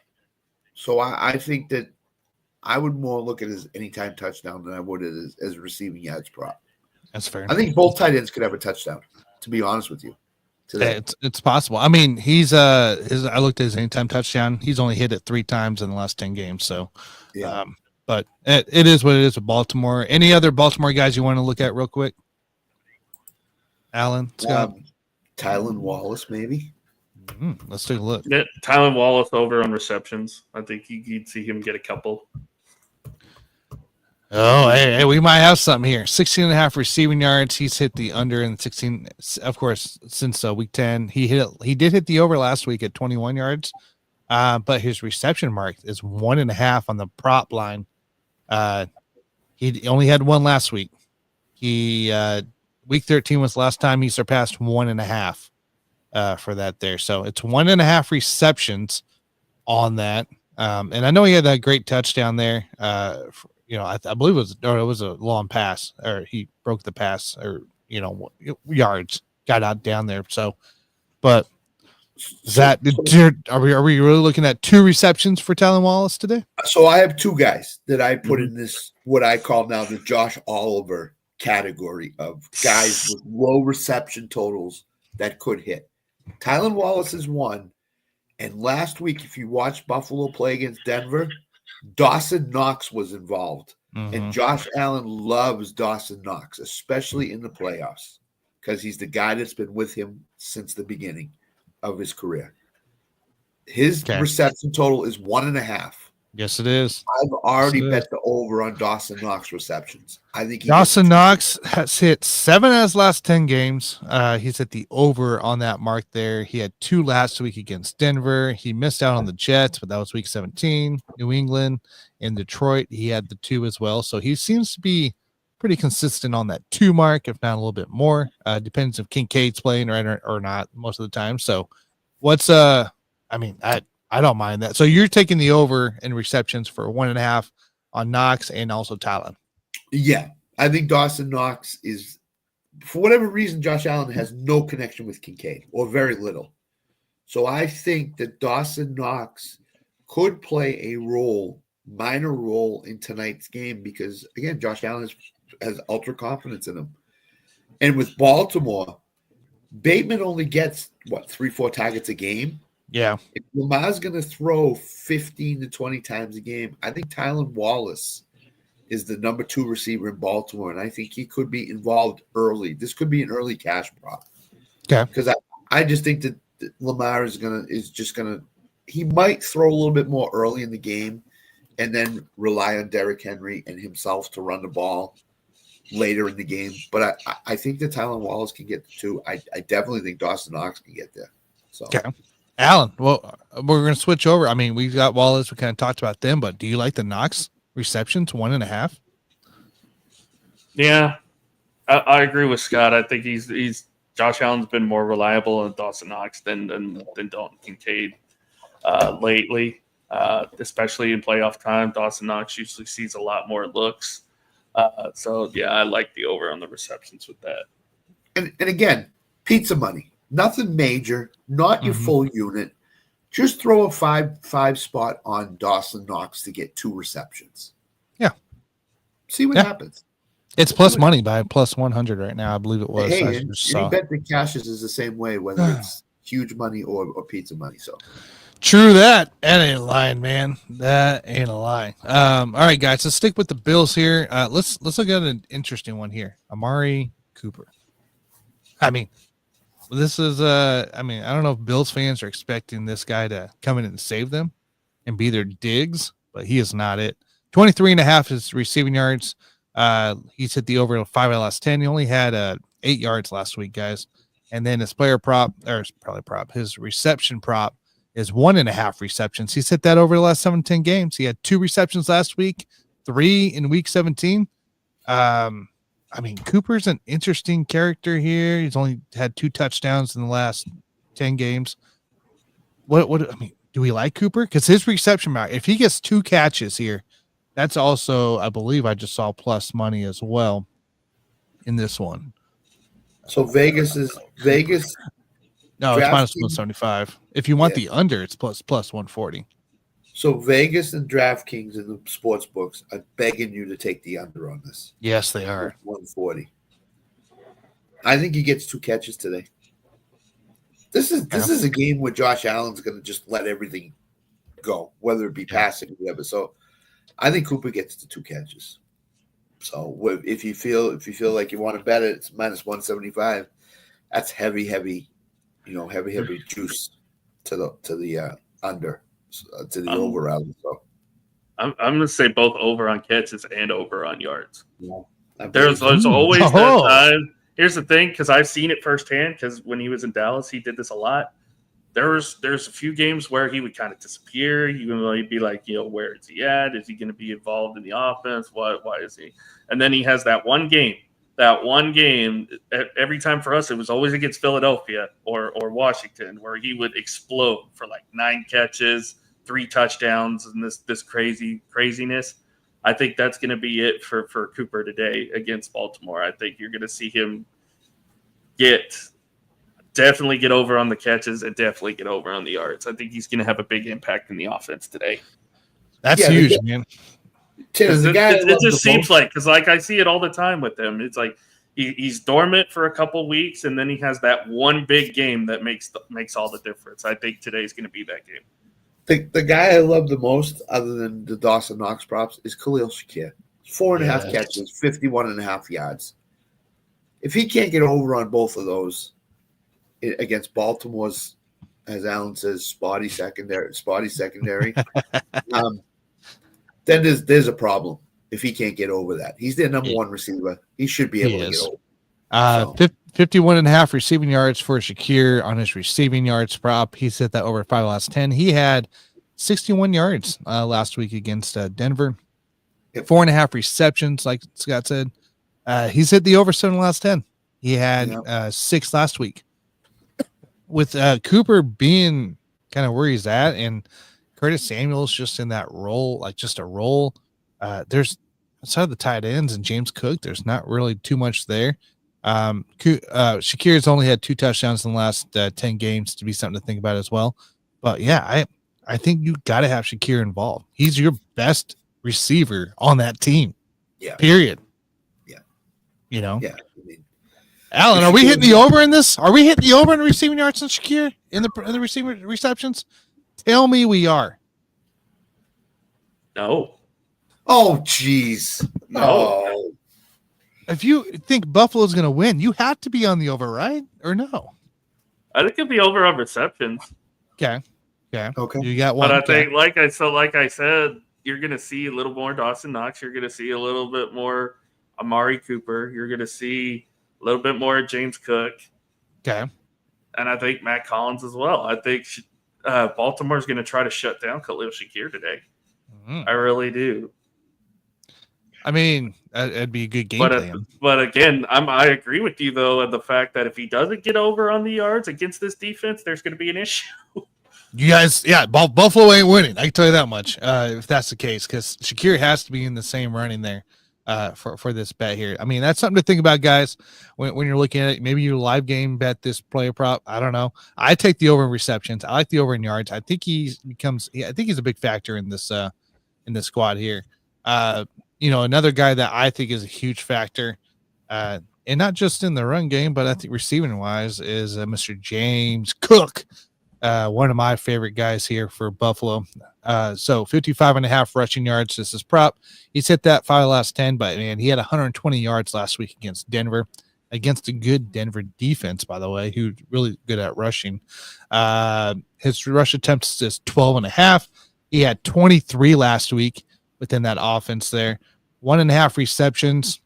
So I think that I would more look at his anytime touchdown than I would as a receiving yards prop. That's fair. I think both tight ends could have a touchdown, to be honest with you. Today. It's possible. I mean, he's I looked at his anytime touchdown. He's only hit it 3 times in the last 10 games. So, but it is what it is with Baltimore. Any other Baltimore guys you want to look at real quick? Alan, Scott, Tylan Wallace, maybe. Let's take a look. Yeah, Tylan Wallace over on receptions. I think you'd see him get a couple. Oh, hey, we might have something here. 16.5 receiving yards. He's hit the under in 16. Of course, since week 10, he did hit the over last week at 21 yards. But his reception mark is 1.5 on the prop line. He only had 1 last week. Week 13 was the last time he surpassed 1.5 for that there. So it's 1.5 receptions on that. And I know he had that great touchdown there. I believe it was a long pass, or he broke the pass, or yards got out down there. So, but Are we really looking at 2 receptions for Tylan Wallace today? So I have 2 guys that I put in this, what I call now the Josh Oliver category of guys with low reception totals that could hit. Tylan Wallace is one. And last week, if you watched Buffalo play against Denver, Dawson Knox was involved. And Josh Allen loves Dawson Knox, especially in the playoffs, because he's the guy that's been with him since the beginning of his career. His reception total is 1.5. Yes, it is. I've already bet the over on Dawson Knox receptions. I think Dawson Knox has hit 7 out of his last 10 games. He's at the over on that mark there. He had 2 last week against Denver. He missed out on the Jets, but that was week 17. New England and Detroit, he had the 2 as well. So he seems to be pretty consistent on that 2 mark, if not a little bit more. Depends if Kincaid's playing right or not most of the time. So what's I don't mind that. So you're taking the over in receptions for 1.5 on Knox and also Tylan. Yeah, I think Dawson Knox is, for whatever reason, Josh Allen has no connection with Kincaid or very little. So I think that Dawson Knox could play a minor role in tonight's game because, again, Josh Allen has ultra confidence in him. And with Baltimore, Bateman only gets, 3-4 targets a game? Yeah. If Lamar's going to throw 15 to 20 times a game, I think Tylan Wallace is the number 2 receiver in Baltimore, and I think he could be involved early. This could be an early cash prop. Okay. Because I just think that Lamar he might throw a little bit more early in the game and then rely on Derrick Henry and himself to run the ball later in the game. But I think that Tylan Wallace can get the 2. I definitely think Dawson Knox can get there. So. Okay. Alan, well, we're going to switch over. I mean, we've got Wallace. We kind of talked about them, but do you like the Knox receptions 1.5? Yeah, I agree with Scott. I think he's Josh Allen's been more reliable in Dawson Knox than Dalton Kincaid lately, especially in playoff time. Dawson Knox usually sees a lot more looks. So yeah, I like the over on the receptions with that. And again, pizza money. Nothing major, not your full unit. Just throw a five spot on Dawson Knox to get 2 receptions. Yeah. See what happens. It's plus money by plus 100 right now. I believe it was. Hey, any bet that cashes is the same way, whether it's huge money or pizza money. So true that. That ain't a lie, man. That ain't a lie. All right, guys, let's stick with the Bills here. Let's look at an interesting one here. Amari Cooper. I mean, this is I don't know if Bills fans are expecting this guy to come in and save them and be their Diggs, but he is not it. 23.5 is receiving yards. He's hit the over 5 out of last 10. He only had 8 yards last week, guys. And then his his reception prop is 1.5 receptions. He's hit that over the last 7-10 games. He had 2 receptions last week, 3 in week 17. Cooper's an interesting character here. He's only had 2 touchdowns in the last 10 games. Do we like Cooper? Because his reception mark, if he gets 2 catches here, that's also, I believe I just saw plus money as well in this one. So Vegas. No, it's minus 175. If you want the under, it's plus 140. So Vegas and DraftKings and the sports books are begging you to take the under on this. Yes, they are. 140. I think he gets 2 catches today. This is a game where Josh Allen's going to just let everything go, whether it be passing or whatever. So I think Cooper gets the 2 catches. So if you feel like you want to bet it, it's minus 175. That's heavy juice to the under. To the over rather. So I'm going to say both over on catches and over on yards. Yeah, there's always that time. Here's the thing, because I've seen it firsthand. Because when he was in Dallas, he did this a lot. There's a few games where he would kind of disappear. He'd be like, where is he at? Is he going to be involved in the offense? Why is he? And then he has that one game. Every time for us, it was always against Philadelphia or Washington, where he would explode for like 9 catches, 3 touchdowns, and this craziness. I think that's going to be it for Cooper today against Baltimore. I think you're going to see him get definitely get over on the catches and definitely get over on the yards. I think he's going to have a big impact in the offense today. That's huge, man. It just seems like, because like I see it all the time with him. It's like he's dormant for a couple weeks, and then he has that one big game that makes all the difference. I think today's going to be that game. The guy I love the most, other than the Dawson Knox props, is Khalil Shakir. 4.5 catches, 51.5 yards. If he can't get over on both of those against Baltimore's, as Alan says, spotty secondary, then there's a problem if he can't get over that. He's their number one receiver. He should be able to get over. 51.5 receiving yards for Shakir on his receiving yards prop. He set that over 5 last 10. He had 61 yards last week against Denver. 4.5 receptions, like Scott said. He's hit the over 7 last 10. He had 6 last week. With Cooper being kind of where he's at, and Curtis Samuel's just in that role, like just a role. There's outside of the tight ends and James Cook, there's not really too much there. Shakir's only had 2 touchdowns in the last 10 games to be something to think about as well. But yeah, I think you got to have Shakir involved. He's your best receiver on that team. Yeah. Period. Yeah. You know. Yeah. Alan, are we hitting the over in this? Are we hitting the over in receiving yards on Shakir in the receiving receptions? Tell me we are. No. Oh, jeez. No. If you think Buffalo's going to win, you have to be on the over, right? Or no? I think it'll be over on receptions. Okay. You got one. But I think, like I said, you're going to see a little more Dawson Knox. You're going to see a little bit more Amari Cooper. You're going to see a little bit more James Cook. Okay. And I think Matt Collins as well. I think Baltimore's going to try to shut down Khalil Shakir today. I really do. I mean, it'd be a good game plan. But again, I agree with you, though, of the fact that if he doesn't get over on the yards against this defense, there's going to be an issue. You guys, Buffalo ain't winning. I can tell you that much, if that's the case, because Shakir has to be in the same running there for this bet here. I mean, that's something to think about, guys, when you're looking at it. Maybe you live game bet this player prop. I don't know. I take the over in receptions. I like the over in yards. I think he's a big factor in this squad here. Another guy that I think is a huge factor, and not just in the run game, but I think receiving wise is Mr. James Cook. One of my favorite guys here for Buffalo. So 55.5 rushing yards. This is prop. He's hit that 5 last 10, but man, he had 120 yards last week against Denver, against a good Denver defense, by the way, who's really good at rushing. His rush attempts is 12.5. He had 23 last week within that offense there. 1.5 receptions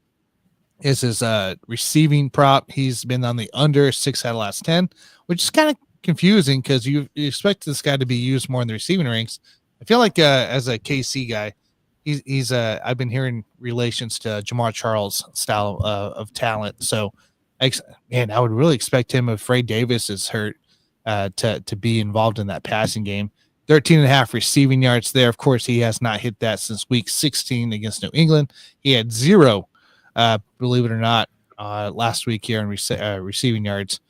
is his receiving prop. He's been on the under 6 out of last 10, which is kind of confusing because you expect this guy to be used more in the receiving ranks. I feel like as a KC guy, he's I've been hearing relations to Jamar Charles style of talent. So, I would really expect him, if Ray Davis is hurt, to be involved in that passing game. 13.5 receiving yards there. Of course, he has not hit that since week 16 against New England. He had 0, believe it or not, last week here in receiving yards.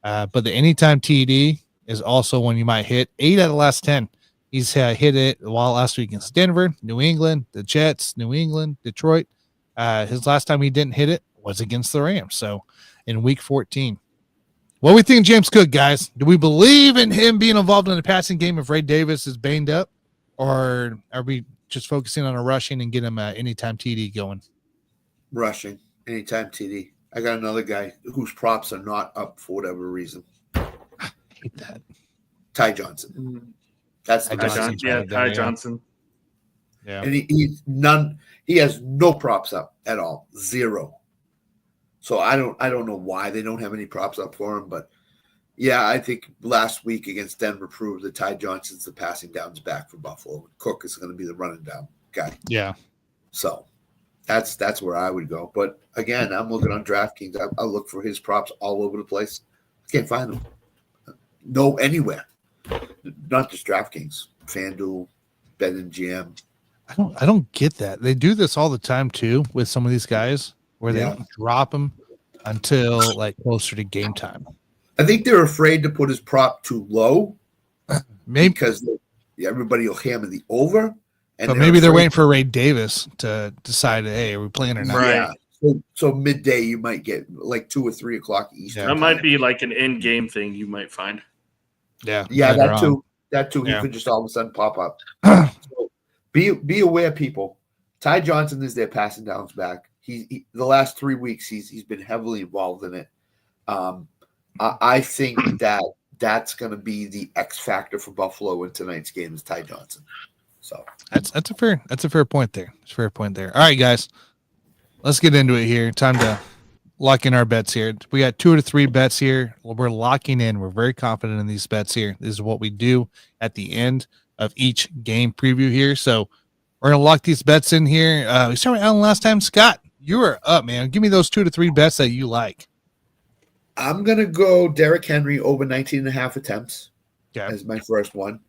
But the anytime TD is also one you might hit. 8 out of the last 10. He's hit it while last week against Denver, New England, the Jets, New England, Detroit. His last time he didn't hit it was against the Rams. So in week 14. What do we think of James Cook, guys? Do we believe in him being involved in the passing game if Ray Davis is banged up? Or are we just focusing on a rushing and get him anytime TD going? Rushing, anytime TD. I got another guy whose props are not up for whatever reason. I hate that. Ty Johnson. That's the guy. Ty Johnson. Yeah. And he has no props up at all. 0. So I don't know why they don't have any props up for him, but yeah, I think last week against Denver proved that Ty Johnson's the passing downs back for Buffalo. Cook is going to be the running down guy. Yeah. So that's where I would go. But again, I'm looking on DraftKings. I look for his props all over the place. I can't find them. No, anywhere. Not just DraftKings. FanDuel, BetMGM. I don't get that. They do this all the time too with some of these guys where they don't drop them until like closer to game time. I think they're afraid to put his prop too low, maybe because everybody will hammer the over. But maybe they're waiting for Ray Davis to decide, hey, are we playing or not? Right. Yeah. So midday, you might get like 2 or 3 o'clock Eastern. That might be like an in-game thing you might find. Yeah, that too. That too. He could just all of a sudden pop up. So be aware, people. Ty Johnson is their passing downs back. He the last 3 weeks he's been heavily involved in it. I think that's going to be the X factor for Buffalo in tonight's game is Ty Johnson. So that's a fair point there. It's a fair point there. All right, guys, let's get into it here. Time to lock in our bets here. We got 2 to 3 bets here. We're locking in. We're very confident in these bets here. This is what we do at the end of each game preview here. So we're gonna lock these bets in here. We started with Alan last time. Scott, you were up, man. Give me those 2 to 3 bets that you like. I'm gonna go Derrick Henry over 19.5 attempts as my first one.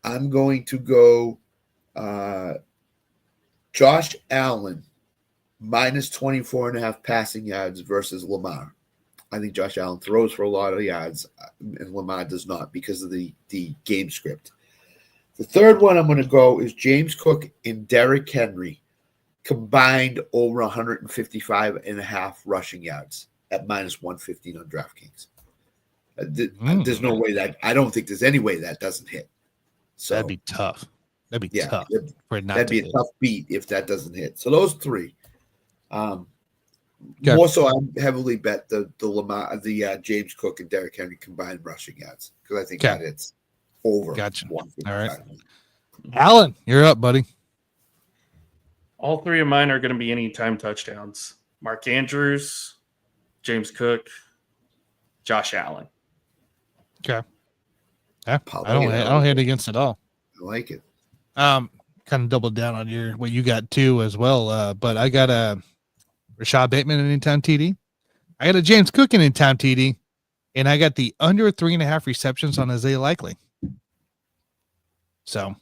I'm going to go Josh Allen minus 24.5 passing yards versus Lamar. I think Josh Allen throws for a lot of yards, and Lamar does not because of the game script. The third one I'm going to go is James Cook and Derrick Henry combined over 155.5 rushing yards at minus 115 on DraftKings. There's no way I don't think there's any way that doesn't hit. So that'd be tough. That'd be tough. That'd be a tough beat if that doesn't hit. So those 3. More so, I'm heavily bet the Lamar, James Cook and Derrick Henry combined rushing yards because I think that it's over. Gotcha. All right, Alan, you're up, buddy. All 3 of mine are going to be anytime touchdowns. Mark Andrews, James Cook, Josh Allen. Okay. Yeah, I don't hate against it all. I like it. Kind of doubled down on what you got too as well. But I got a Rashad Bateman anytime TD. I got a James Cook anytime TD, and I got the under 3.5 receptions on Isaiah Likely. So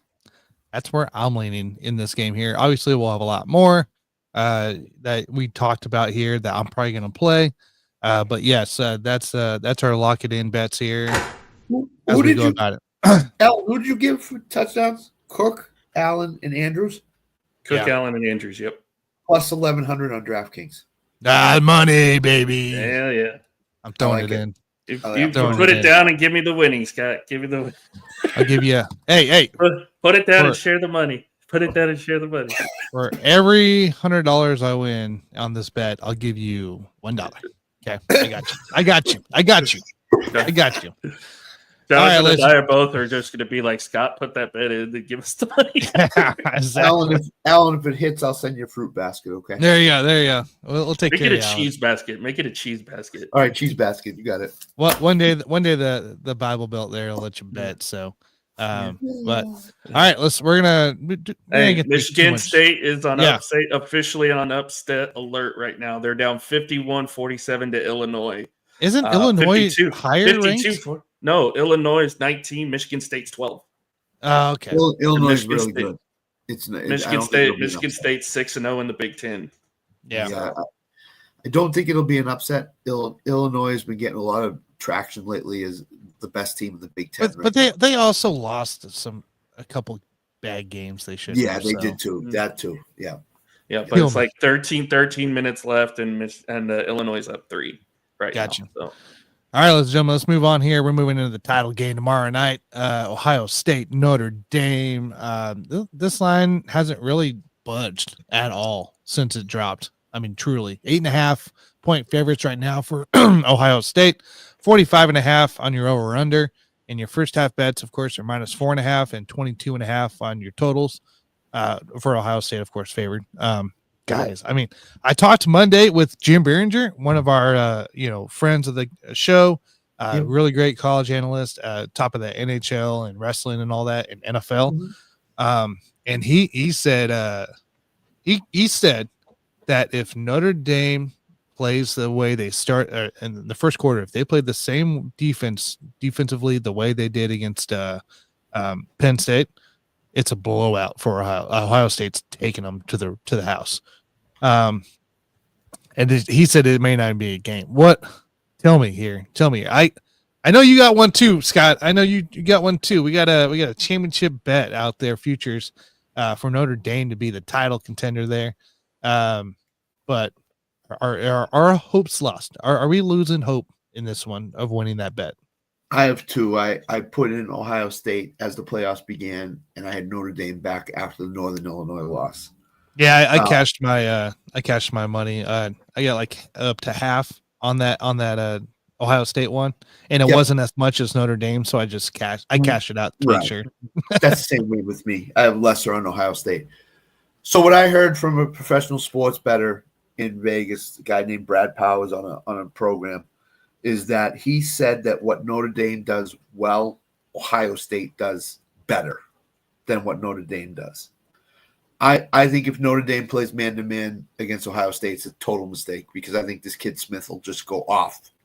that's where I'm leaning in this game here. Obviously, we'll have a lot more that we talked about here that I'm probably going to play. But yes, that's our lock it in bets here. Who did you give for touchdowns? Cook, Allen, and Andrews? Cook, Allen, and Andrews, yep. Plus 1,100 on DraftKings. Money, baby. Hell yeah. I'm throwing it in. If you put it down and give me the winning, Scott. Give me the I'll give you hey. Put it down and share the money. Put it down and share the money. For every $100 I win on this bet, I'll give you $1. Okay. I got you. Jonathan and I are both just going to be like, Scott, put that bet in and give us the money. Exactly. Alan, if it hits, I'll send you a fruit basket, okay? There you go. We'll take care of it. Make it a cheese basket. Make it a cheese basket. All right, cheese basket. You got it. Well, one day the Bible Belt there will let you bet. So, but all right, we're gonna Michigan State is on officially on upset alert right now. They're down 51-47 to Illinois. Isn't Illinois higher ranked? No, Illinois is 19. Michigan State's 12. Oh, okay. Illinois is really good. Michigan State's 6-0 in the Big Ten. Yeah. I don't think it'll be an upset. Illinois has been getting a lot of traction lately as the best team in the Big Ten. But they also lost a couple bad games they should. Yeah, they did too. That too. Yeah. Yeah, but it's like 13 minutes left, and Illinois is up 3 right now. So. All right, ladies and gentlemen, let's move on here. We're moving into the title game tomorrow night. Ohio State, Notre Dame. This line hasn't really budged at all since it dropped. I mean, truly. 8.5-point favorites right now for Ohio State. 45.5 on your over-under. And your first half bets, of course, are minus 4.5 and 22.5 on your totals. For Ohio State, of course, favored. Guys, I mean, I talked Monday with Jim Behringer, one of our friends of the show, really great college analyst, top of the NHL and wrestling and all that, and NFL. And he said he said that if Notre Dame plays the way they start in the first quarter, if they played the same defensively the way they did against Penn State, it's a blowout for Ohio. Ohio State's taking them to the house. And he said it may not be a game. What? Tell me here. I I know you got one too, Scott. I know you got one too. We got a championship bet out there, futures, for Notre Dame to be the title contender there. But are hopes lost? Are we losing hope in this one of winning that bet? I have two. I put in Ohio State as the playoffs began, and I had Notre Dame back after the Northern Illinois loss. Yeah, I cashed my money. I got like up to half on that Ohio State one, and it wasn't as much as Notre Dame, so I just cashed it out to make sure. That's the same way with me. I have lesser on Ohio State. So what I heard from a professional sports bettor in Vegas, a guy named Brad Powers on a program, is that he said that what Notre Dame does well, Ohio State does better than what Notre Dame does. I think if Notre Dame plays man-to-man against Ohio State, it's a total mistake because I think this kid Smith will just go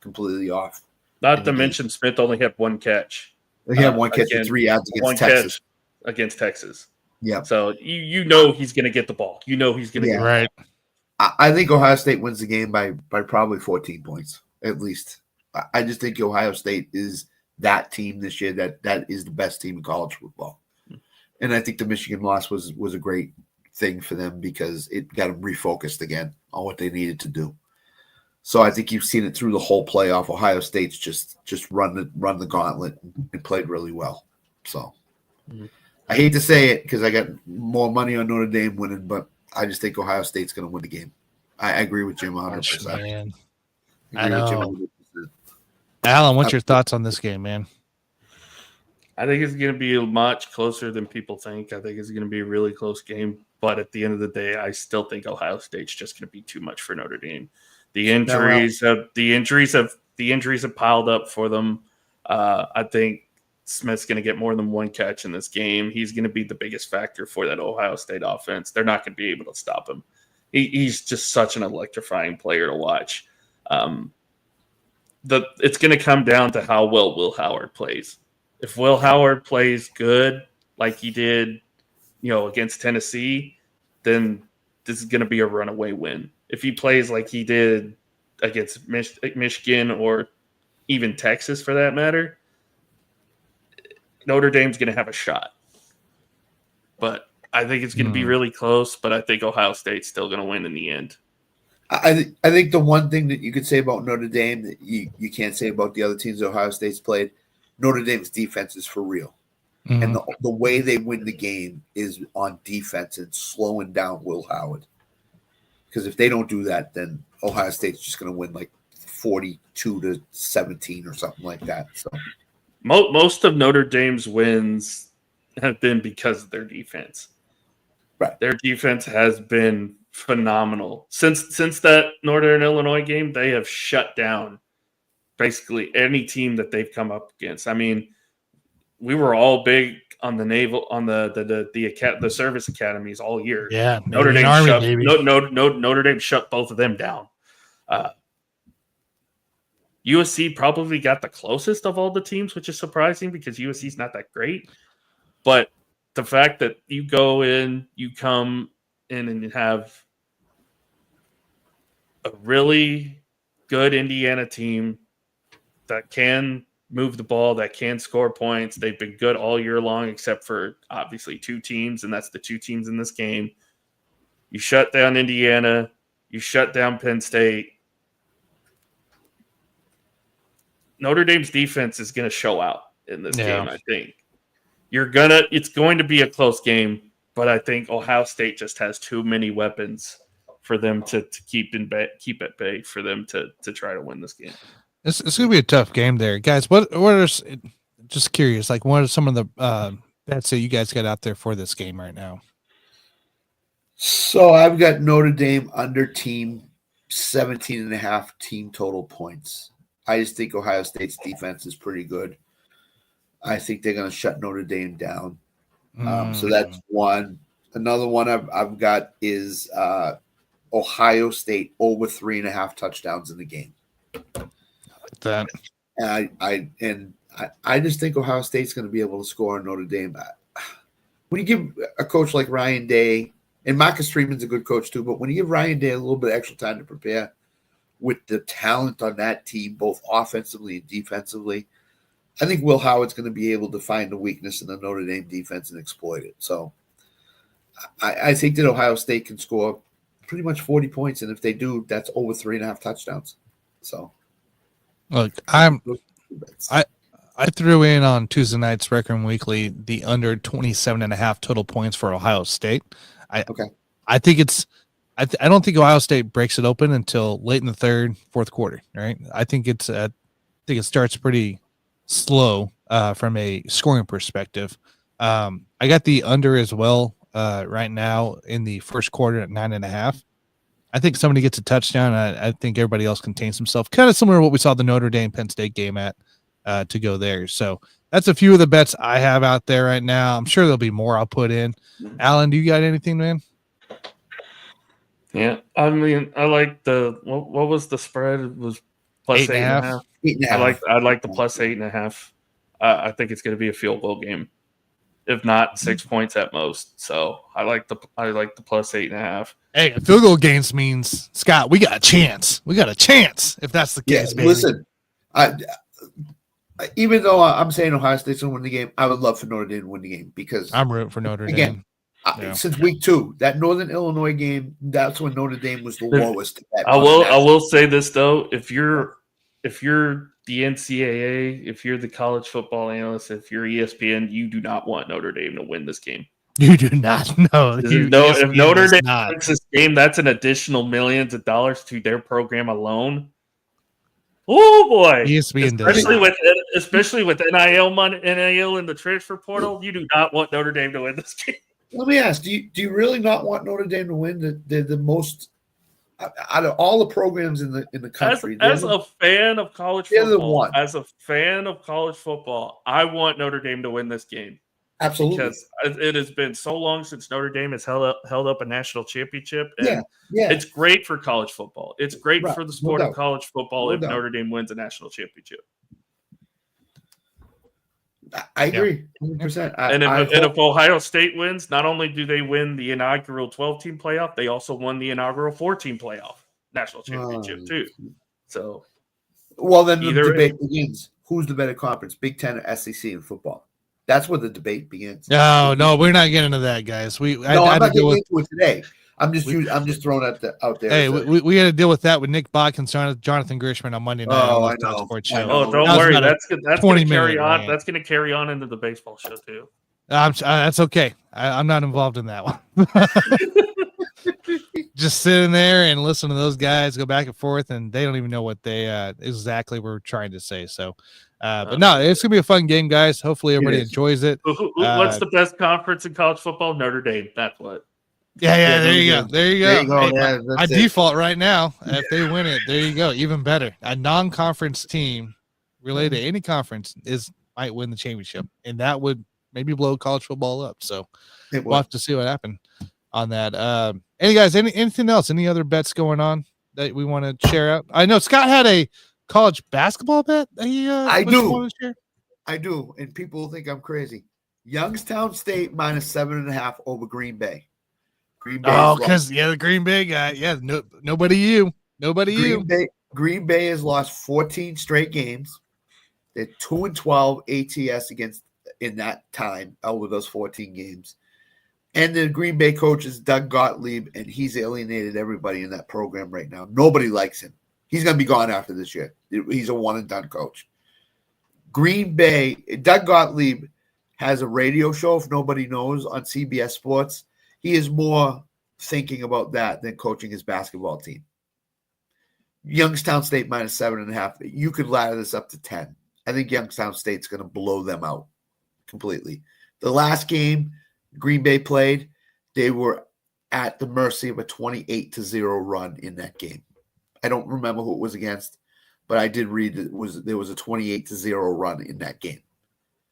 completely off. Not to mention Smith only had one catch. He had one catch and 3 yards against Texas. Against Texas. Yeah. So you know he's going to get the ball. You know he's going to get right. I think Ohio State wins the game by probably 14 points at least. I just think Ohio State is that team this year that is the best team in college football. And I think the Michigan loss was a great thing for them because it got them refocused again on what they needed to do. So I think you've seen it through the whole playoff. Ohio State's just run the gauntlet and played really well. So I hate to say it because I got more money on Notre Dame winning, but I just think Ohio State's going to win the game. I agree with Jim 100%. Man. I know. Alan, what's your thoughts on this game, man? I think it's going to be much closer than people think. I think it's going to be a really close game. But at the end of the day, I still think Ohio State's just going to be too much for Notre Dame. The injuries have piled up for them. I think Smith's going to get more than one catch in this game. He's going to be the biggest factor for that Ohio State offense. They're not going to be able to stop him. He's just such an electrifying player to watch. It's going to come down to how well Will Howard plays. If Will Howard plays good like he did, against Tennessee, then this is going to be a runaway win. If he plays like he did against Michigan or even Texas for that matter, Notre Dame's going to have a shot. But I think it's going to be really close, but I think Ohio State's still going to win in the end. I think the one thing that you could say about Notre Dame that you can't say about the other teams that Ohio State's played, Notre Dame's defense is for real. Mm-hmm. And the way they win the game is on defense and slowing down Will Howard. Because if they don't do that, then Ohio State's just going to win like 42-17 or something like that. So most of Notre Dame's wins have been because of their defense. Right. Their defense has been phenomenal. Since that Northern Illinois game, they have shut down basically any team that they've come up against. I mean, we were all big on the naval on the service academies all year. Yeah, Notre Dame shut both of them down. USC probably got the closest of all the teams, which is surprising because USC's not that great. But the fact that you come in and have a really good Indiana team that can move the ball, that can score points. They've been good all year long, except for obviously two teams, and that's the two teams in this game. You shut down Indiana. You shut down Penn State. Notre Dame's defense is going to show out in this game, I think. It's going to be a close game, but I think Ohio State just has too many weapons for them to keep at bay for them to try to win this game. It's going to be a tough game there, guys. What are, just curious, like what are some of the bets that you guys got out there for this game right now? So I've got Notre Dame under team 17.5 team total points. I just think Ohio State's defense is pretty good. I think they're going to shut Notre Dame down. So that's one. Another one I've got is Ohio State over 3.5 touchdowns in the game. That and I just think Ohio State's going to be able to score on Notre Dame. When you give a coach like Ryan Day, and Marcus Freeman's a good coach too, but when you give Ryan Day a little bit extra time to prepare with the talent on that team, both offensively and defensively, I think Will Howard's going to be able to find a weakness in the Notre Dame defense and exploit it. So I think that Ohio State can score pretty much 40 points, and if they do, that's over 3.5 touchdowns. So, look, I threw in on Tuesday night's Record Weekly the under 27.5 total points for Ohio State. I think it's. I don't think Ohio State breaks it open until late in the third, fourth quarter. Right? I think it starts pretty slow from a scoring perspective. I got the under as well right now in the first quarter at 9.5. I think somebody gets a touchdown. I think everybody else contains himself. Kind of similar to what we saw the Notre Dame Penn State game at to go there. So that's a few of the bets I have out there right now. I'm sure there'll be more I'll put in. Alan, do you got anything, man? Yeah, I mean, I like the what was the spread? It was plus 8.5. 8.5. I like the plus 8.5. I think it's going to be a field goal game, if not 6 points at most. So I like the plus 8.5. Hey, field goal games means Scott, we got a chance. We got a chance if that's the case. Baby. Listen, even though I'm saying Ohio State's going to win the game, I would love for Notre Dame to win the game because I'm rooting for Notre Dame. Since week 2, that Northern Illinois game, that's when Notre Dame was the lowest. I will say this though: if you're the NCAA, if you're the college football analyst, if you're ESPN, you do not want Notre Dame to win this game. You do not know. If Notre Dame wins this game, that's an additional millions of dollars to their program alone. Oh boy! ESPN especially with NIL money, NIL in the transfer portal, you do not want Notre Dame to win this game. Let me ask: Do you really not want Notre Dame to win? They're the most out of all the programs in the country. As a fan of college football, I want Notre Dame to win this game. Absolutely, because it has been so long since Notre Dame has held up a national championship, and it's great for college football. It's great for the sport of college football if Notre Dame wins a national championship. I agree, 100%. And if Ohio State wins, not only do they win the inaugural 12-team playoff, they also won the inaugural 4-team playoff national championship too. So, well, then the debate begins: who's the better conference, Big Ten or SEC in football? That's where the debate begins. No, we're not getting into that, guys. I'm not getting into it today. I'm just throwing it out there. Hey, we had to deal with that with Nick Bodkins, Jonathan Grishman on Monday night. Oh, I know. Oh, don't worry. That's going to carry on. That's going to carry on into the baseball show too. That's okay. I'm not involved in that one. Just sitting there and listen to those guys go back and forth, and they don't even know what they exactly were trying to say. So, but no, it's gonna be a fun game, guys. Hopefully, everybody enjoys it. What's the best conference in college football? Notre Dame. That's what. Yeah, there you go. Hey, I default right now. If they win it, there you go. Even better. A non-conference team related to any conference might win the championship, and that would maybe blow college football up. So we'll have to see what happens on that. Any guys, anything else? Any other bets going on that we want to share out? I know Scott had a college basketball bet. I do, and people think I'm crazy. Youngstown State minus 7.5 over Green Bay. Because the Green Bay guy. Yeah, nobody you. Green Bay has lost 14 straight games. They're 2-12 ATS in that time over those 14 games. And the Green Bay coach is Doug Gottlieb, and he's alienated everybody in that program right now. Nobody likes him. He's going to be gone after this year. He's a one-and-done coach. Green Bay, Doug Gottlieb has a radio show, if nobody knows, on CBS Sports. He is more thinking about that than coaching his basketball team. Youngstown State minus 7.5. You could ladder this up to 10. I think Youngstown State's going to blow them out completely. The last game Green Bay played, they were at the mercy of a 28-0 run in that game. I don't remember who it was against, but I did read that there was a 28-0 run in that game.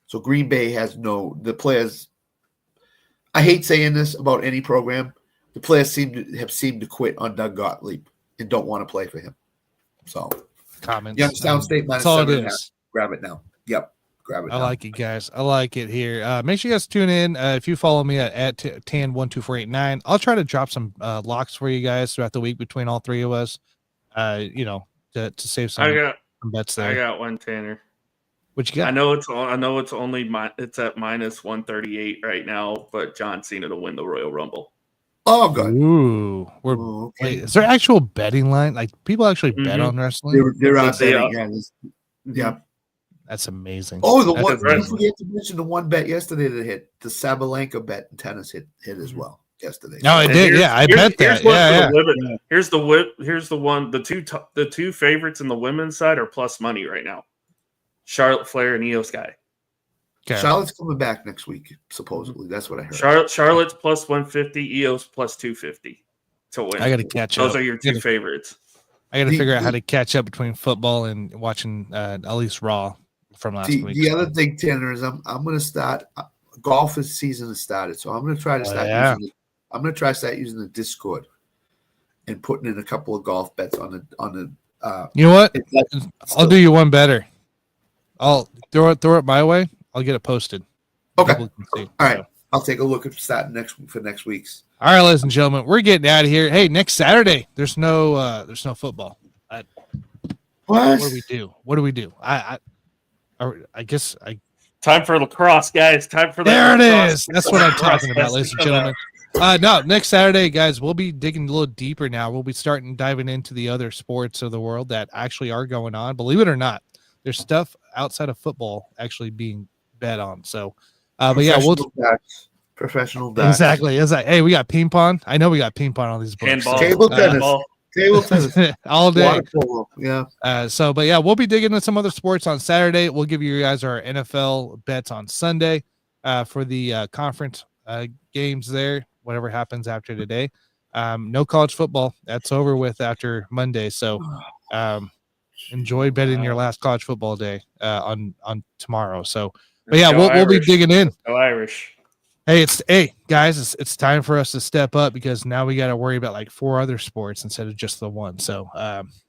So Green Bay has the players. I hate saying this about any program. The players have seemed to quit on Doug Gottlieb and don't want to play for him. So, comments. Youngstown State minus 7.5. Grab it now. Yep, grab it. I like it, guys. I like it here. Make sure you guys tune in. If you follow me at tan12489, I'll try to drop some locks for you guys throughout the week between all three of us. To save some bets there. I got one, Tanner. What you got? I know it's only it's at minus 138 right now, but John Cena to win the Royal Rumble. Oh, good. Ooh, okay. Wait, is there actual betting line? Like people actually bet on wrestling? They're out betting. Yeah. That's amazing. Oh, don't forget to mention the one bet yesterday that hit. The Sabalenka bet in tennis hit as well yesterday. No, it did. Yeah, I bet that. Here's the one. The two favorites in the women's side are plus money right now. Charlotte Flair and Io Sky. Okay. Charlotte's coming back next week, supposedly. That's what I heard. Charlotte's plus 150, Io's plus 250 to win. I got to catch up. Those are your two favorites. I got to figure out how to catch up between football and watching at least Raw from last week. The other thing, Tanner, is I'm going to start. Golf season has started, so I'm going to try to start using. I'm going to try to start using the Discord and putting in a couple of golf bets on the. You know what? I'll do you one better. I'll throw it my way. I'll get it posted. Okay. All right. I'll take a look at starting for next week's. All right, ladies and gentlemen, we're getting out of here. Hey, next Saturday, there's no football. What do we do? I guess time for lacrosse, guys. Time for there it is. That's what I'm talking about, ladies and gentlemen. No, next Saturday, guys, we'll be digging a little deeper now. We'll be diving into the other sports of the world that actually are going on. Believe it or not, there's stuff outside of football actually being bet on. So, but yeah, professional bets. Exactly. It's like, hey, we got ping pong. I know we got ping pong on these books. Handball, table tennis, all day. Yeah. But yeah, we'll be digging into some other sports on Saturday. We'll give you guys our NFL bets on Sunday for the conference games there. Whatever happens after today. No college football. That's over with after Monday. So, enjoy betting your last college football day on tomorrow. So, but yeah, we'll be digging in. Go Irish. Hey guys, it's time for us to step up because now we got to worry about like 4 other sports instead of just the one. So,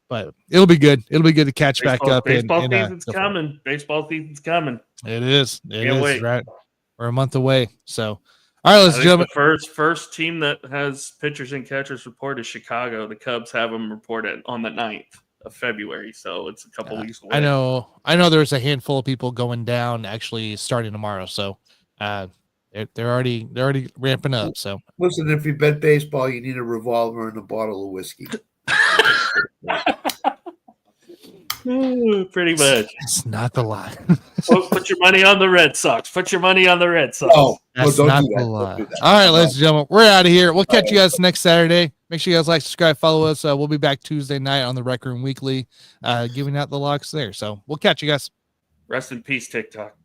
but it'll be good. It'll be good to catch back up. Baseball season's coming. Baseball season's coming. It is. Can't wait. Right. We're a month away. So, all right, ladies and gentlemen. The first team that has pitchers and catchers report is Chicago. The Cubs have them reported on the 9th of February, so it's a couple weeks away. I know there's a handful of people going down actually starting tomorrow. So, they're already ramping up. So listen, if you bet baseball, you need a revolver and a bottle of whiskey. Pretty much. That's not the lie. Put your money on the Red Sox. Put your money on the Red Sox. Oh, that's not the lie. All right, ladies and gentlemen, we're out of here. We'll catch you guys next Saturday. Make sure you guys like, subscribe, follow us. We'll be back Tuesday night on the Rec Room Weekly, giving out the locks there. So we'll catch you guys. Rest in peace, TikTok.